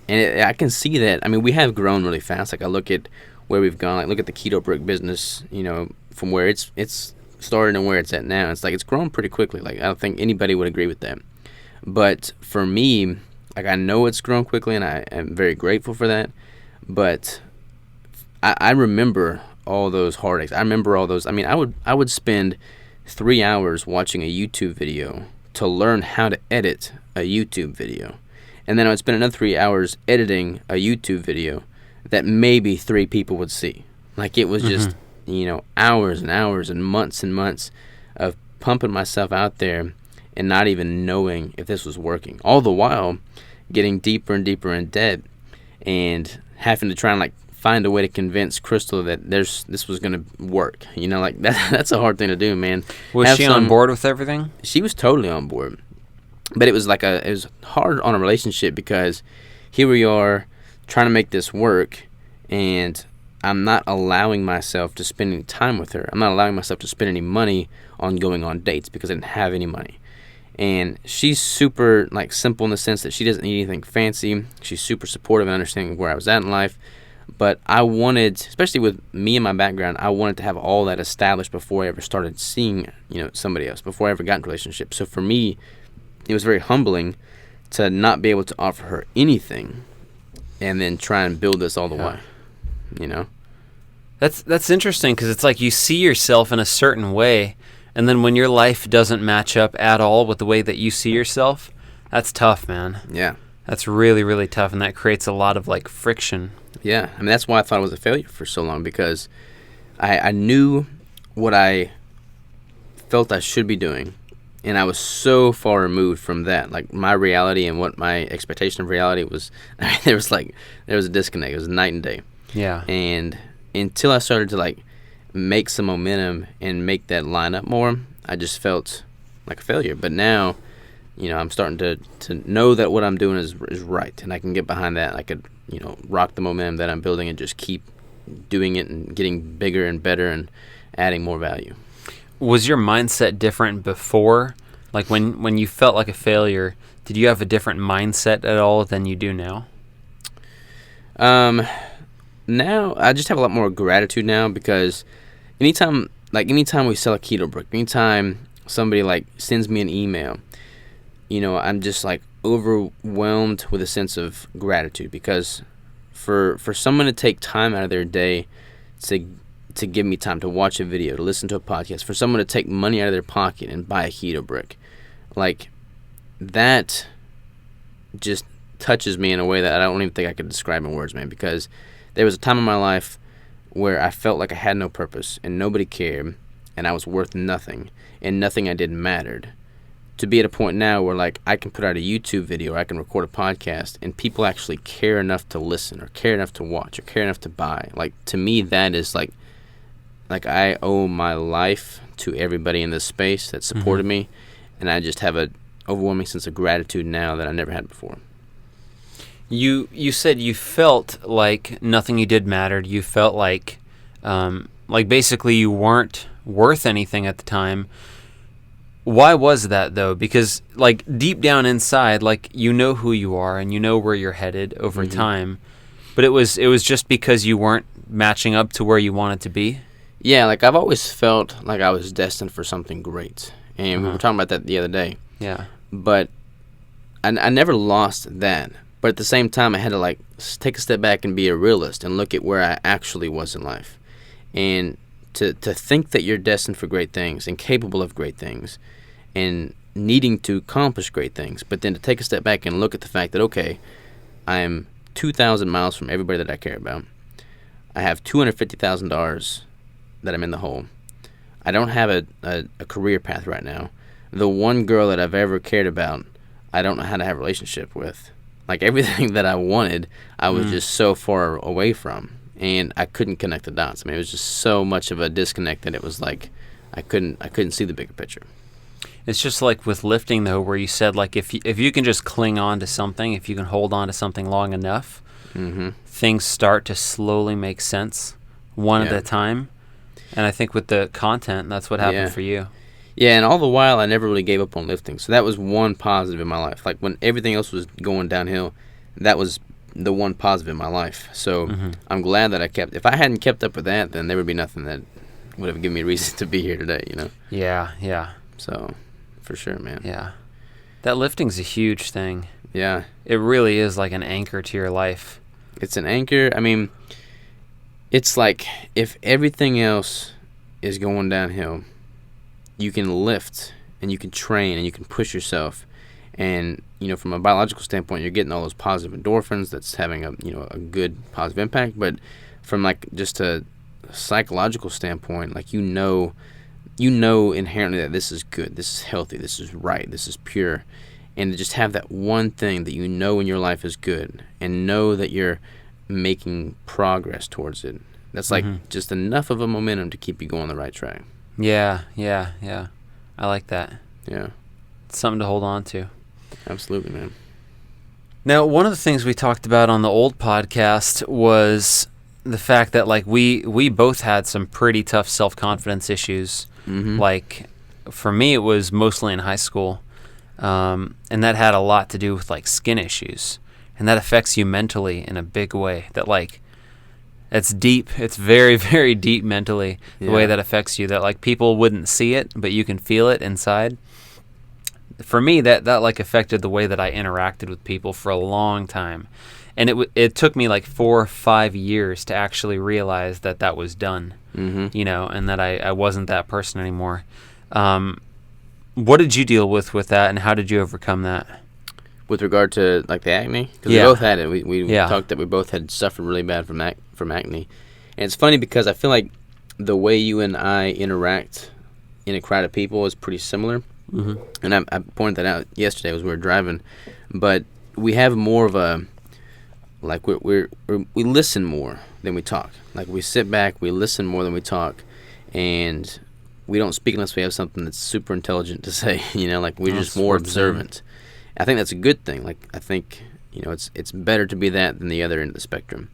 And I can see that. I mean, we have grown really fast. Like, I look at where we've gone. Like, look at the keto brick business, you know, from where it's started and where it's at now. It's like it's grown pretty quickly. Like, I don't think anybody would agree with that. But for me, like, I know it's grown quickly, and I am very grateful for that. But I remember all those heartaches. I remember all those. I mean, I would spend 3 hours watching a YouTube video to learn how to edit a YouTube video. And then I would spend another 3 hours editing a YouTube video that maybe 3 people would see. Like, it was just, you know, hours and hours and months of pumping myself out there and not even knowing if this was working. All the while getting deeper and deeper in debt and having to try and, like, find a way to convince Crystal that this was going to work. You know, like, that's a hard thing to do, man. Was she on board with everything? She was totally on board. But it was like it was hard on a relationship because here we are trying to make this work, and I'm not allowing myself to spend any time with her. I'm not allowing myself to spend any money on going on dates because I didn't have any money. And she's super, like, simple in the sense that she doesn't need anything fancy. She's super supportive and understanding where I was at in life. But I wanted, especially with me and my background, I wanted to have all that established before I ever started seeing, you know, somebody else, before I ever got into a relationship. So for me, it was very humbling to not be able to offer her anything and then try and build this all the way, you know? That's interesting because it's like you see yourself in a certain way, and then when your life doesn't match up at all with the way that you see yourself, that's tough, man. Yeah. That's really, really tough, and that creates a lot of, like, friction. Yeah. I mean, that's why I thought I was a failure for so long, because I knew what I felt I should be doing, and I was so far removed from that. Like, my reality and what my expectation of reality was, there was a disconnect. It was night and day. Yeah. And until I started to, like, make some momentum and make that line up more, I just felt like a failure. But now, you know, I'm starting to know that what I'm doing is right, and I can get behind that. I could, you know, rock the momentum that I'm building and just keep doing it and getting bigger and better and adding more value. Was your mindset different before? Like, when you felt like a failure, did you have a different mindset at all than you do now? Now I just have a lot more gratitude now, because anytime we sell a keto brick, anytime somebody, like, sends me an email, you know, I'm just, like, overwhelmed with a sense of gratitude, because for someone to take time out of their day to give me time to watch a video, to listen to a podcast, for someone to take money out of their pocket and buy a keto brick, like, that just touches me in a way that I don't even think I could describe in words, man, because there was a time in my life where I felt like I had no purpose and nobody cared and I was worth nothing and nothing I did mattered, to be at a point now where, like, I can put out a YouTube video or I can record a podcast and people actually care enough to listen or care enough to watch or care enough to buy. Like, to me, that is like I owe my life to everybody in this space that supported me, and I just have a overwhelming sense of gratitude now that I never had before. You said you felt like nothing you did mattered. You felt like basically you weren't worth anything at the time. Why was that, though? Because, like, deep down inside, like, you know who you are and you know where you're headed over time, but it was just because you weren't matching up to where you wanted to be. Yeah, like, I've always felt like I was destined for something great, and we were talking about that the other day. Yeah. But I never lost that. But at the same time, I had to, like, take a step back and be a realist and look at where I actually was in life. And to think that you're destined for great things and capable of great things, and needing to accomplish great things, but then to take a step back and look at the fact that, okay, I'm 2,000 miles from everybody that I care about. I have $250,000 that I'm in the hole. I don't have a career path right now. The one girl that I've ever cared about, I don't know how to have a relationship with. Like, everything that I wanted, I was just so far away from, and I couldn't connect the dots. I mean, it was just so much of a disconnect that it was like I couldn't see the bigger picture. It's just like with lifting, though, where you said, like, if you can just cling on to something, if you can hold on to something long enough, things start to slowly make sense one at a time. And I think with the content, that's what happened for you. Yeah, and all the while, I never really gave up on lifting. So that was one positive in my life. Like, when everything else was going downhill, that was the one positive in my life. So I'm glad that I kept. If I hadn't kept up with that, then there would be nothing that would have given me a reason to be here today, you know? Yeah. So, for sure, man. Yeah. That lifting's a huge thing. Yeah. It really is like an anchor to your life. It's an anchor. I mean, it's like if everything else is going downhill, you can lift and you can train and you can push yourself. And, you know, from a biological standpoint, you're getting all those positive endorphins that's having a good positive impact. But from like just a psychological standpoint, like, you know inherently that this is good, this is healthy, this is right, this is pure. And to just have that one thing that you know in your life is good and know that you're making progress towards it, that's like just enough of a momentum to keep you going the right track. Yeah. I like that. Yeah. It's something to hold on to. Absolutely, man. Now, one of the things we talked about on the old podcast was the fact that, like, we both had some pretty tough self-confidence issues. Like, for me, it was mostly in high school. And that had a lot to do with, like, skin issues. And that affects you mentally in a big way. That, like, it's deep. It's very, very deep mentally, the way that affects you. That, like, people wouldn't see it, but you can feel it inside. For me, that like, affected the way that I interacted with people for a long time. And it took me, like, 4 or 5 years to actually realize that was done, you know, and that I wasn't that person anymore. What did you deal with that, and how did you overcome that? With regard to, like, the acne? Because we both had it. We talked that we both had suffered really bad from acne. And it's funny because I feel like the way you and I interact in a crowd of people is pretty similar. And I pointed that out yesterday as we were driving. But we have more of a, like, we listen more than we talk. Like, we sit back, we listen more than we talk, and we don't speak unless we have something that's super intelligent to say. You know, like, we're just more observant. I think that's a good thing. Like, I think, you know, it's better to be that than the other end of the spectrum.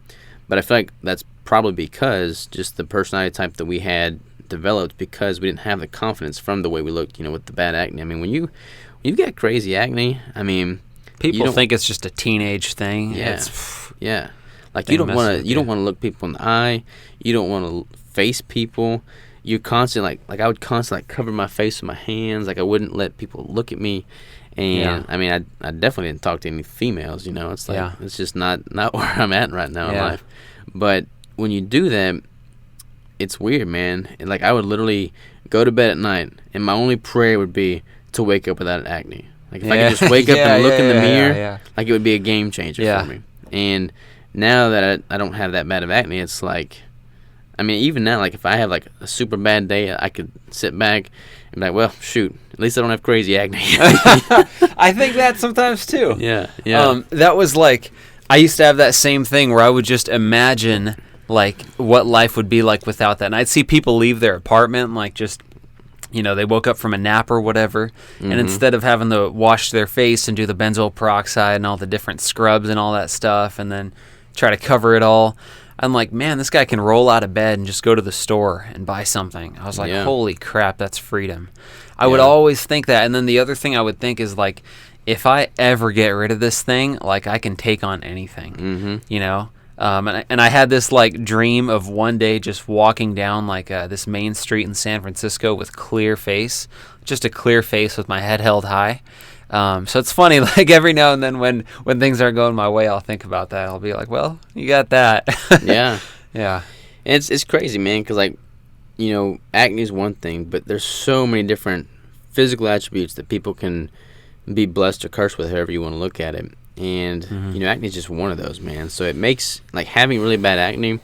But I feel like that's probably because just the personality type that we had developed because we didn't have the confidence from the way we looked, you know, with the bad acne. I mean, when you've got crazy acne, I mean, people think it's just a teenage thing. Yeah. Like, you don't want to look people in the eye. You don't want to face people. You're constantly like I would constantly, like, cover my face with my hands. Like, I wouldn't let people look at me. And I mean, I definitely didn't talk to any females, you know. It's like it's just not where I'm at right now in life. But when you do that, it's weird, man. And, like, I would literally go to bed at night, and my only prayer would be to wake up without acne. Like, if I could just wake up and look in the mirror, like, it would be a game changer for me. And now that I don't have that bad of acne, it's like, I mean, even now, like, if I have, like, a super bad day, I could sit back and be like, well, shoot, at least I don't have crazy acne. I think that sometimes, too. Yeah. That was, like, I used to have that same thing where I would just imagine, like, what life would be like without that. And I'd see people leave their apartment, like, just, you know, they woke up from a nap or whatever, and instead of having to wash their face and do the benzoyl peroxide and all the different scrubs and all that stuff and then try to cover it all, I'm like, man, this guy can roll out of bed and just go to the store and buy something. I was like, holy crap, that's freedom. I would always think that. And then the other thing I would think is, like, if I ever get rid of this thing, like, I can take on anything, you know? And I had this, like, dream of one day just walking down, like, this main street in San Francisco with clear face, just a clear face with my head held high. So it's funny, like, every now and then when things aren't going my way, I'll think about that. I'll be like, well, you got that. Yeah. It's crazy, man, because, like, you know, acne is one thing, but there's so many different physical attributes that people can be blessed or cursed with, however you want to look at it. And, you know, acne is just one of those, man. So it makes, like, having really bad acne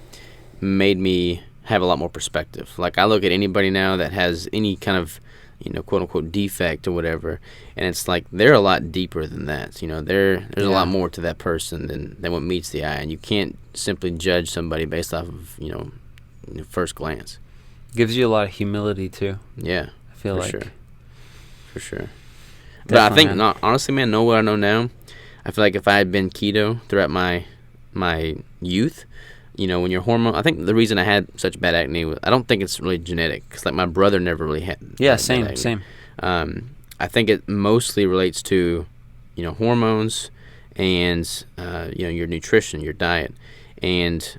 made me have a lot more perspective. Like, I look at anybody now that has any kind of, you know, quote-unquote defect or whatever, and it's like they're a lot deeper than that. You know, there's a lot more to that person than what meets the eye, and you can't simply judge somebody based off of, you know, first glance. Gives you a lot of humility, too. Yeah, I feel like. For sure. But I think, honestly, man, know what I know now, I feel like if I had been keto throughout my youth, you know, when your hormone, I think the reason I had such bad acne, I don't think it's really genetic, because like my brother never really had. Yeah, same. I think it mostly relates to, you know, hormones and you know, your nutrition, your diet, and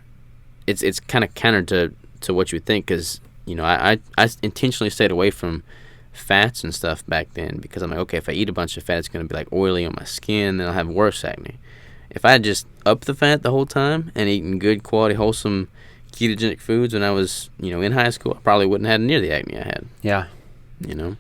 it's kind of counter to what you would think, because you know, I intentionally stayed away from fats and stuff back then, because I'm like, okay, if I eat a bunch of fat, it's going to be like oily on my skin, then I'll have worse acne. If I had just upped the fat the whole time and eaten good quality, wholesome ketogenic foods when I was, you know, in high school, I probably wouldn't have had near the acne I had. Yeah. You know?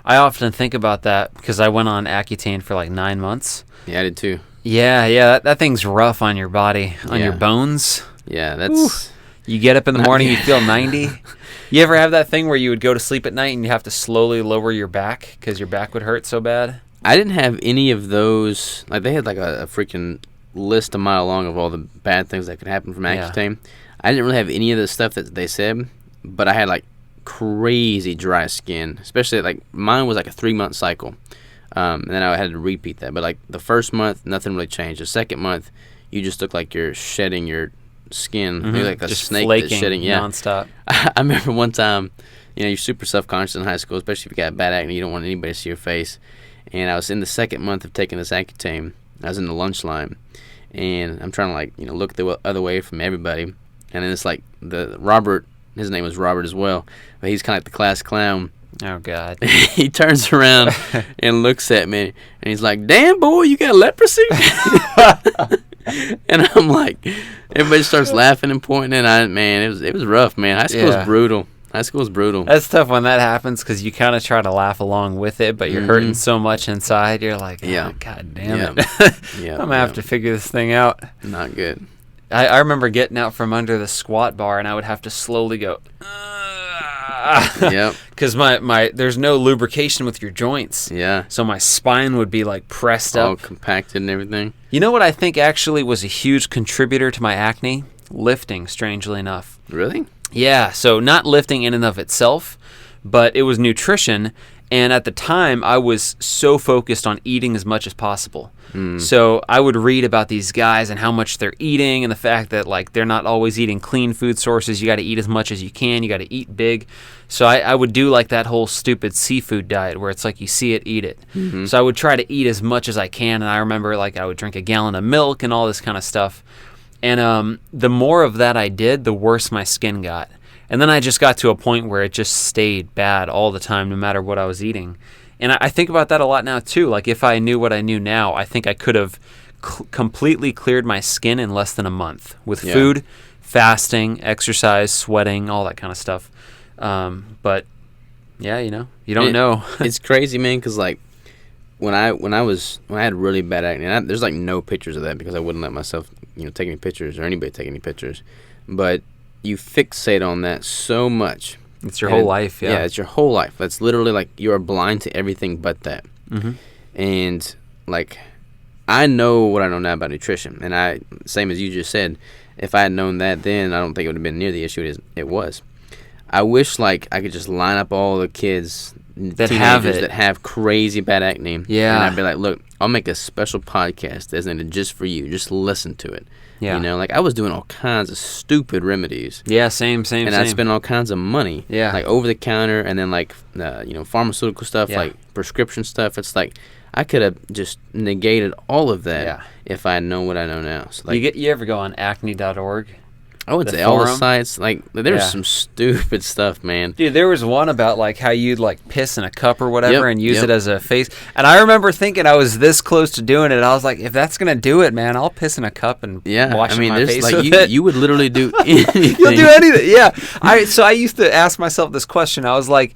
I often think about that because I went on Accutane for like 9 months. Yeah, I did too. Yeah, that thing's rough on your body, on your bones. Yeah, that's... Ooh. You get up in the morning, you feel 90. You ever have that thing where you would go to sleep at night and you have to slowly lower your back because your back would hurt so bad? I didn't have any of those. Like, they had like a freaking list a mile long of all the bad things that could happen from Accutane. I didn't really have any of the stuff that they said, but I had like crazy dry skin, especially like mine was like a 3-month cycle. And then I had to repeat that. But like the first month, nothing really changed. The second month, you just look like you're shedding your skin. You look like a just snake flaking that's shedding. Yeah. nonstop. I remember one time, you know, you're super self-conscious in high school, especially if you got bad acne. You don't want anybody to see your face. And I was in the second month of taking this Accutane. I was in the lunch line, and I'm trying to, like, you know, look the other way from everybody. And then it's like Robert, his name was Robert as well, but he's kind of like the class clown. Oh, God. He turns around and looks at me, and he's like, "Damn, boy, you got leprosy?" And I'm like, everybody starts laughing and pointing, and man, it was rough, man. High school was brutal. High school is brutal. That's tough when that happens because you kind of try to laugh along with it, but you're hurting so much inside. You're like, oh, God damn it. I'm going to have to figure this thing out. Not good. I remember getting out from under the squat bar, and I would have to slowly go, because my there's no lubrication with your joints. Yeah. So my spine would be like pressed up. All compacted and everything. You know what I think actually was a huge contributor to my acne? Lifting, strangely enough. Really? Yeah, so not lifting in and of itself, but it was nutrition, and at the time I was so focused on eating as much as possible. So I would read about these guys and how much they're eating, and the fact that like they're not always eating clean food sources. You got to eat as much as you can. You got to eat big. So I would do like that whole stupid seafood diet where it's like you see it, eat it. So I would try to eat as much as I can, and I remember like I would drink a gallon of milk and all this kind of stuff. And the more of that I did, the worse my skin got. And then I just got to a point where it just stayed bad all the time, no matter what I was eating. And I think about that a lot now, too. Like, if I knew what I knew now, I think I could have completely cleared my skin in less than a month with food, fasting, exercise, sweating, all that kind of stuff. But, yeah, you know, you don't know. It's crazy, man, because, like, when I had really bad acne, and there's, like, no pictures of that because I wouldn't let myself, you know, take any pictures or anybody take any pictures. But you fixate on that so much. It's your whole life, Yeah, it's your whole life. That's literally like you are blind to everything but that. And like, I know what I know now about nutrition, and same as you just said, if I had known that then, I don't think it would have been near the issue it was. I wish like I could just line up all the kids, teenagers that have crazy bad acne. Yeah, and I'd be like, look, I'll make a special podcast designated just for you. Just listen to it. Yeah. You know, like I was doing all kinds of stupid remedies. Yeah, same. And I spent all kinds of money. Yeah. Like over the counter, and then like, you know, pharmaceutical stuff, like prescription stuff. It's like I could have just negated all of that if I had known what I know now. So like, you ever go on acne.org? I would say all the sites, like, there's some stupid stuff, man. Dude, there was one about, like, how you'd, like, piss in a cup or whatever and use it as a face. And I remember thinking I was this close to doing it. I was like, if that's going to do it, man, I'll piss in a cup and wash my face like, with it. You would literally do anything. You'll do anything, yeah. So I used to ask myself this question. I was like,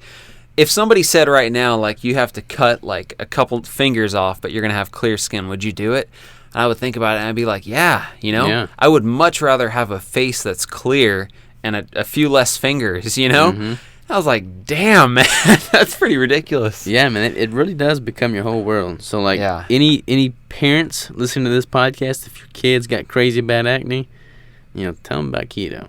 if somebody said right now, like, you have to cut like a couple fingers off, but you're gonna have clear skin, would you do it? And I would think about it, and I'd be like, yeah, Yeah. I would much rather have a face that's clear and a few less fingers, Mm-hmm. I was like, damn, man, that's pretty ridiculous. Yeah, man, it really does become your whole world. So, like, Yeah. any parents listening to this podcast, if your kids got crazy bad acne, tell them about keto.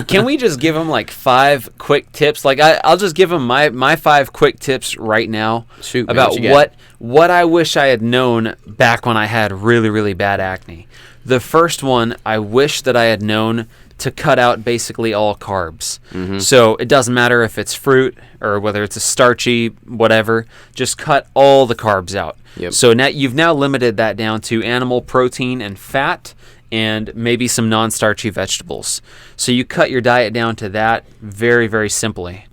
Can we just give them like 5 quick tips? Like, I'll just give them my 5 quick tips right now. Shoot, man, about what you got? what I wish I had known back when I had really, really bad acne. The first one, I wish that I had known to cut out basically all carbs. Mm-hmm. So it doesn't matter if it's fruit or whether it's a starchy whatever, just cut all the carbs out. Yep. So now you've limited that down to animal protein and fat and maybe some non-starchy vegetables. So you cut your diet down to that very, very simply.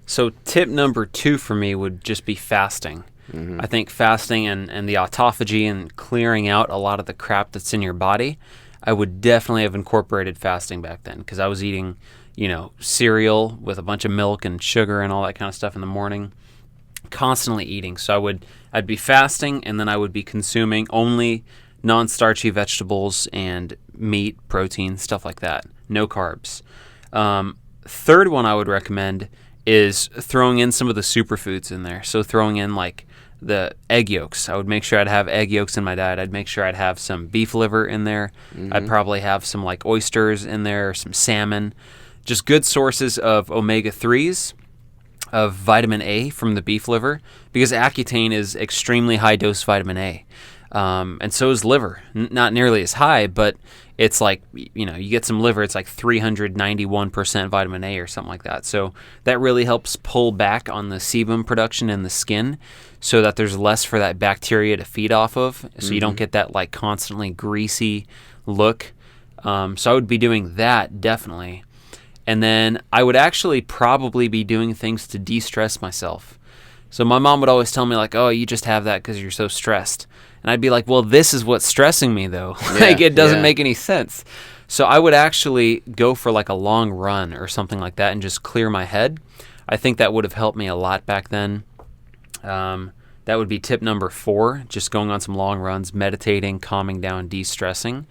So tip number 2 for me would just be fasting. Mm-hmm. I think fasting and the autophagy and clearing out a lot of the crap that's in your body, I would definitely have incorporated fasting back then, because I was eating, cereal with a bunch of milk and sugar and all that kind of stuff in the morning, constantly eating. So I'd be fasting, and then I would be consuming only non-starchy vegetables and meat, protein, stuff like that. No carbs. Third one I would recommend is throwing in some of the superfoods in there. So throwing in like the egg yolks. I would make sure I'd have egg yolks in my diet. I'd make sure I'd have some beef liver in there. Mm-hmm. I'd probably have some like oysters in there, some salmon. Just good sources of omega-3s, of vitamin A from the beef liver, because Accutane is extremely high dose vitamin A. And so is liver. Not nearly as high, but it's like, you get some liver, it's like 391% vitamin A or something like that. So that really helps pull back on the sebum production in the skin so that there's less for that bacteria to feed off of. So you don't get that like constantly greasy look. So I would be doing that definitely. And then I would actually probably be doing things to de-stress myself. So my mom would always tell me like, oh, you just have that because you're so stressed. And I'd be like, well, this is what's stressing me, though. Like, it doesn't make any sense. So I would actually go for like a long run or something like that and just clear my head. I think that would have helped me a lot back then. That would be tip number 4, just going on some long runs, meditating, calming down, de-stressing.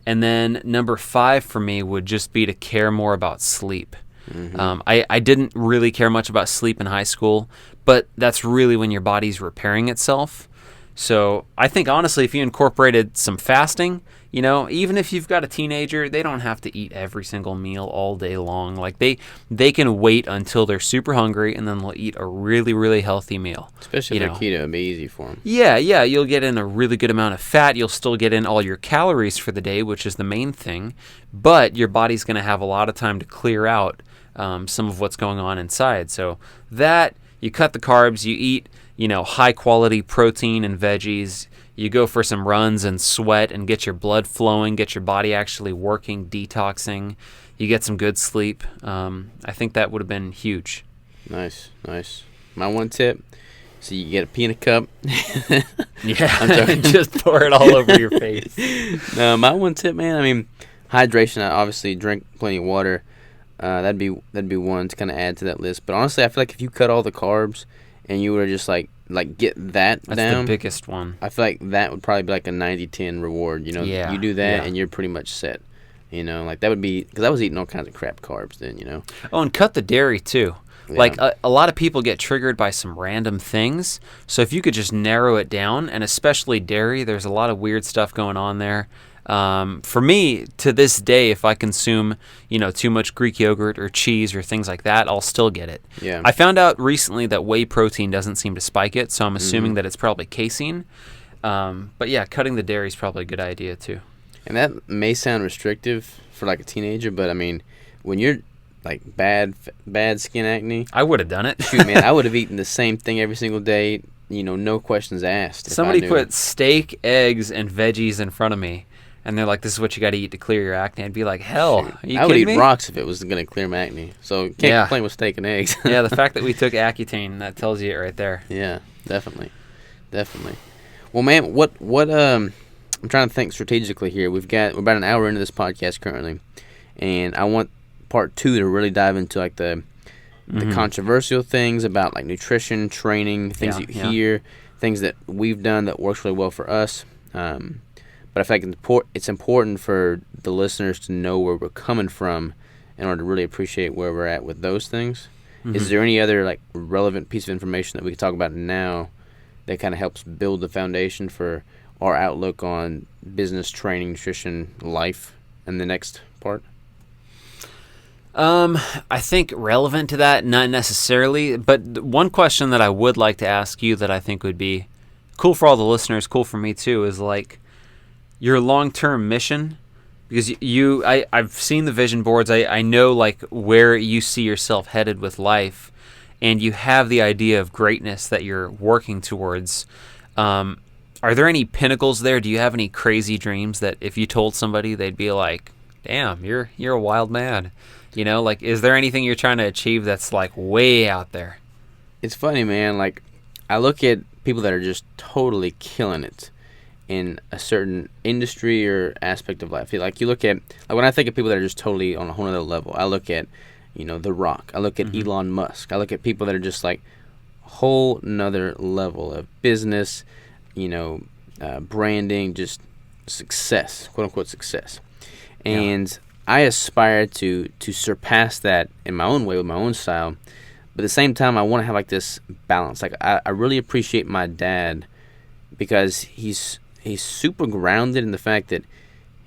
And then number 5 for me would just be to care more about sleep. Mm-hmm. I didn't really care much about sleep in high school, but that's really when your body's repairing itself. So I think, honestly, if you incorporated some fasting, even if you've got a teenager, they don't have to eat every single meal all day long. Like, they can wait until they're super hungry, and then they'll eat a really, really healthy meal. Especially if they're keto, it'd be easy for them. Yeah, you'll get in a really good amount of fat. You'll still get in all your calories for the day, which is the main thing. But your body's going to have a lot of time to clear out some of what's going on inside. So that, you cut the carbs, you eat high quality protein and veggies. You go for some runs and sweat and get your blood flowing, get your body actually working, detoxing. You get some good sleep. I think that would have been huge. Nice. My one tip, so you get a peanut cup. Yeah, I'm sorry. Just pour it all over your face. No, my one tip, man, I mean, hydration. I obviously drink plenty of water. That'd be one to kind of add to that list. But honestly, I feel like if you cut all the carbs and you were to just like get that That's down, the biggest one. I feel like that would probably be like a 90-10 reward. You do that and you're pretty much set. Like that would be, because I was eating all kinds of crap carbs then. Oh, and cut the dairy too. Yeah. Like a lot of people get triggered by some random things. So if you could just narrow it down, and especially dairy, there's a lot of weird stuff going on there. For me, to this day, if I consume, too much Greek yogurt or cheese or things like that, I'll still get it. Yeah. I found out recently that whey protein doesn't seem to spike it, so I'm assuming that it's probably casein. But yeah, cutting the dairy is probably a good idea too. And that may sound restrictive for like a teenager, but I mean, when you're like bad skin acne, I would have done it. Shoot, man, I would have eaten the same thing every single day. No questions asked. Somebody put steak, eggs, and veggies in front of me, and they're like, this is what you got to eat to clear your acne. I'd be like, hell, are you I would kidding eat me? rocks if it was going to clear my acne. So can't complain with steak and eggs. Yeah, the fact that we took Accutane, that tells you it right there. Yeah, definitely. Well, man, what I'm trying to think strategically here. We're about an hour into this podcast currently, and I want part 2 to really dive into like the the controversial things about like nutrition, training, things you hear, things that we've done that works really well for us. But I feel like it's important for the listeners to know where we're coming from in order to really appreciate where we're at with those things. Is there any other like relevant piece of information that we can talk about now that kind of helps build the foundation for our outlook on business, training, nutrition, life in the next part? I think relevant to that, not necessarily, but one question that I would like to ask you that I think would be cool for all the listeners, cool for me too, is like your long-term mission. Because I've seen the vision boards. I know like where you see yourself headed with life, and you have the idea of greatness that you're working towards. Are there any pinnacles there? Do you have any crazy dreams that if you told somebody, they'd be like, "Damn, you're a wild man." You know, like, is there anything you're trying to achieve that's like way out there? It's funny, man. Like, I look at people that are just totally killing it in a certain industry or aspect of life. Like, you look at, like, when I think of people that are just totally on a whole other level, I look at, The Rock. I look at Elon Musk. I look at people that are just like whole nother level of business, branding, just success, quote unquote success. And I aspire to surpass that in my own way with my own style. But at the same time, I want to have like this balance. Like, I really appreciate my dad because he's super grounded in the fact that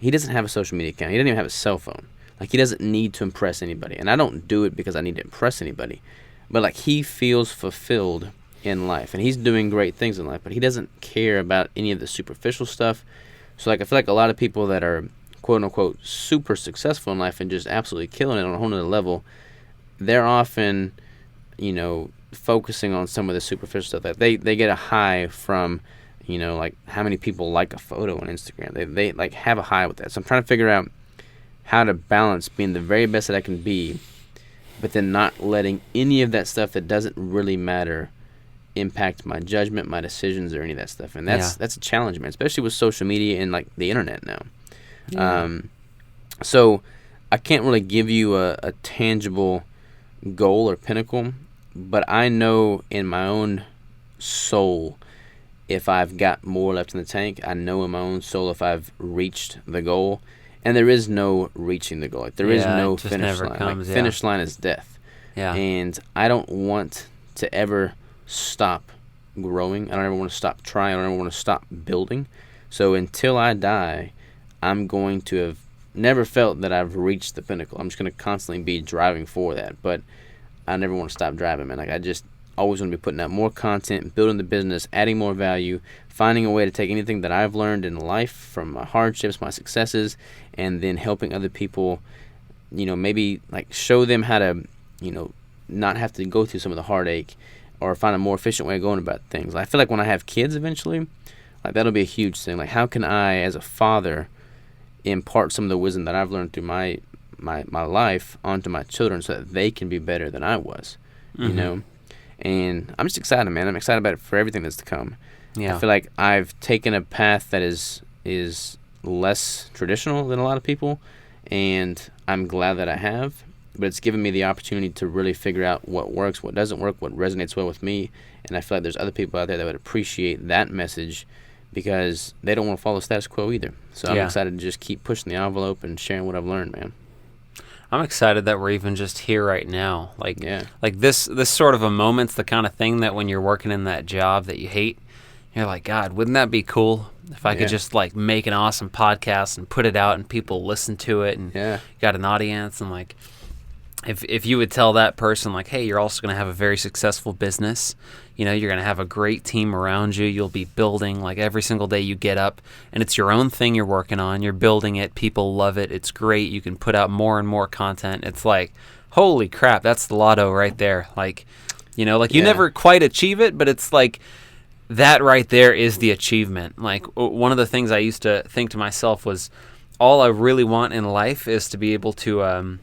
he doesn't have a social media account. He doesn't even have a cell phone. Like, he doesn't need to impress anybody. And I don't do it because I need to impress anybody. But, like, he feels fulfilled in life. And he's doing great things in life. But he doesn't care about any of the superficial stuff. So, like, I feel like a lot of people that are, quote-unquote, super successful in life and just absolutely killing it on a whole nother level, they're often, focusing on some of the superficial stuff. That they get a high from, like how many people like a photo on Instagram. They like have a high with that. So I'm trying to figure out how to balance being the very best that I can be, but then not letting any of that stuff that doesn't really matter impact my judgment, my decisions, or any of that stuff. And that's a challenge, man, especially with social media and like the internet now. So I can't really give you a tangible goal or pinnacle, but I know in my own soul if I've got more left in the tank. I know in my own soul if I've reached the goal. And there is no reaching the goal. Like, there is no finish line. Finish line is death. Yeah. And I don't want to ever stop growing. I don't ever want to stop trying. I don't ever want to stop building. So until I die, I'm going to have never felt that I've reached the pinnacle. I'm just going to constantly be driving for that. But I never want to stop driving, man. Like, I just always want to be putting out more content, building the business, adding more value, finding a way to take anything that I've learned in life from my hardships, my successes, and then helping other people, maybe like show them how to, not have to go through some of the heartache or find a more efficient way of going about things. I feel like when I have kids eventually, like, that'll be a huge thing. Like, how can I, as a father, impart some of the wisdom that I've learned through my life onto my children so that they can be better than I was, And I'm just excited, man. I'm excited about it for everything that's to come. Yeah. I feel like I've taken a path that is less traditional than a lot of people, and I'm glad that I have. But it's given me the opportunity to really figure out what works, what doesn't work, what resonates well with me. And I feel like there's other people out there that would appreciate that message because they don't want to follow status quo either. So I'm excited to just keep pushing the envelope and sharing what I've learned, man. I'm excited that we're even just here right now. Like this sort of a moment's the kind of thing that when you're working in that job that you hate, you're like, God, wouldn't that be cool if I could just like make an awesome podcast and put it out and people listen to it and got an audience, and like if you would tell that person like, hey, you're also going to have a very successful business, you're going to have a great team around you, you'll be building like every single day you get up and it's your own thing you're working on, you're building it, people love it, it's great, you can put out more and more content. It's like, holy crap, that's the lotto right there. Like, you never quite achieve it, but it's like that right there is the achievement. Like, one of the things I used to think to myself was all I really want in life is to be able to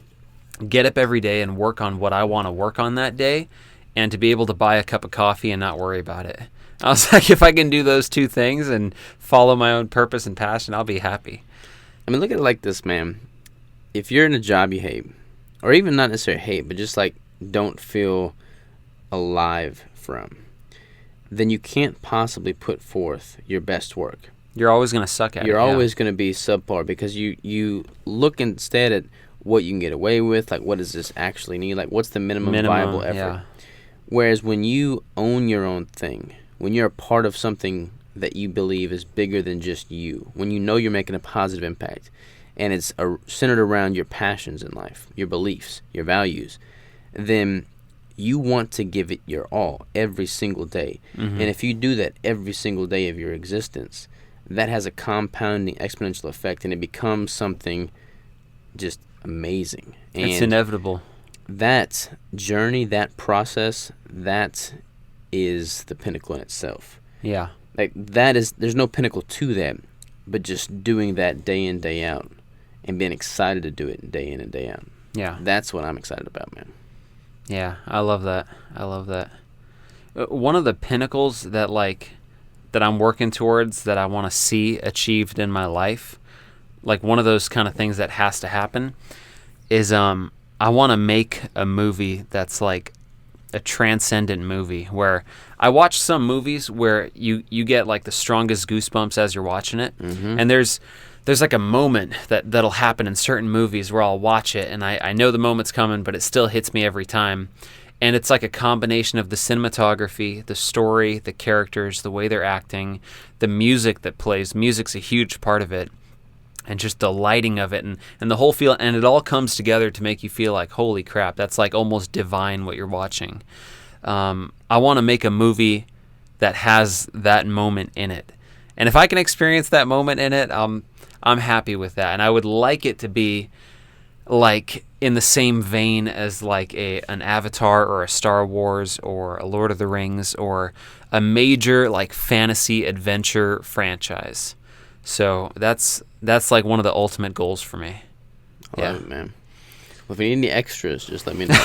get up every day and work on what I want to work on that day, and to be able to buy a cup of coffee and not worry about it. I was like, if I can do those two things and follow my own purpose and passion, I'll be happy. I mean, look at it like this, man. If you're in a job you hate, or even not necessarily hate, but just like don't feel alive from, then you can't possibly put forth your best work. You're always going to suck at it. You're always going to be subpar because you look instead at what you can get away with, like what does this actually need, like what's the minimum viable effort. Yeah. Whereas when you own your own thing, when you're a part of something that you believe is bigger than just you, when you know you're making a positive impact, and it's centered around your passions in life, your beliefs, your values, then you want to give it your all every single day. And if you do that every single day of your existence, that has a compounding exponential effect, and it becomes something just amazing. And it's inevitable. That journey, that process, that is the pinnacle in itself. Yeah. Like there's no pinnacle to that, but just doing that day in, day out, and being excited to do it day in and day out. Yeah. That's what I'm excited about, man. Yeah, I love that. One of the pinnacles that I'm working towards, that I want to see achieved in my life, like one of those kind of things that has to happen, is I want to make a movie that's like a transcendent movie, where I watch some movies where you get like the strongest goosebumps as you're watching it, and there's like a moment that'll happen in certain movies where I'll watch it and I know the moment's coming, but it still hits me every time. And it's like a combination of the cinematography, the story, the characters, the way they're acting, the music that plays. Music's a huge part of it, and just the lighting of it and the whole feel. And it all comes together to make you feel like, holy crap, that's like almost divine what you're watching. I want to make a movie that has that moment in it. And if I can experience that moment in it, I'm happy with that. And I would like it to be like in the same vein as like an Avatar or a Star Wars or a Lord of the Rings or a major like fantasy adventure franchise. So that's like one of the ultimate goals for me. I love it, man. Well, if you need any extras, just let me know.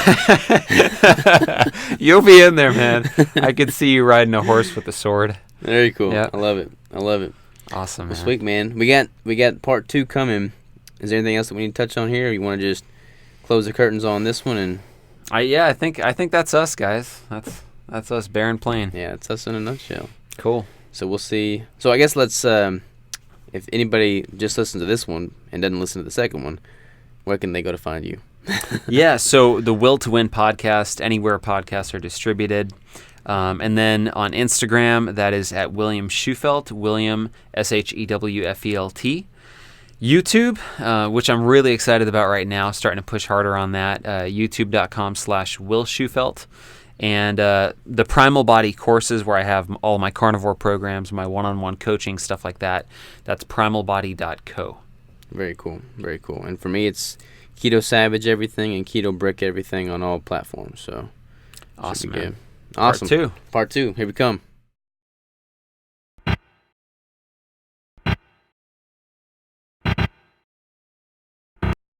You'll be in there, man. I could see you riding a horse with a sword. Very cool. Yeah. I love it. Awesome, man. Well, sweet, man. We got part 2 coming. Is there anything else that we need to touch on here, or you want to just close the curtains on this one? And I think that's us, guys. That's us, bare and plain. Yeah, it's us in a nutshell. Cool. So we'll see. So I guess let's. If anybody just listens to this one and doesn't listen to the second one, where can they go to find you? Yeah, so the Will to Win podcast, anywhere podcasts are distributed. And then on Instagram, that is at William Shewfelt, William, Shewfelt. YouTube, which I'm really excited about right now, starting to push harder on that, youtube.com/Will Shewfelt. And the Primal Body courses, where I have all my carnivore programs, my one-on-one coaching, stuff like that, that's primalbody.co. Very cool. Very cool. And for me, it's Keto Savage everything and Keto Brick everything on all platforms. So awesome, man. Awesome. Part 2. Part 2. Here we come.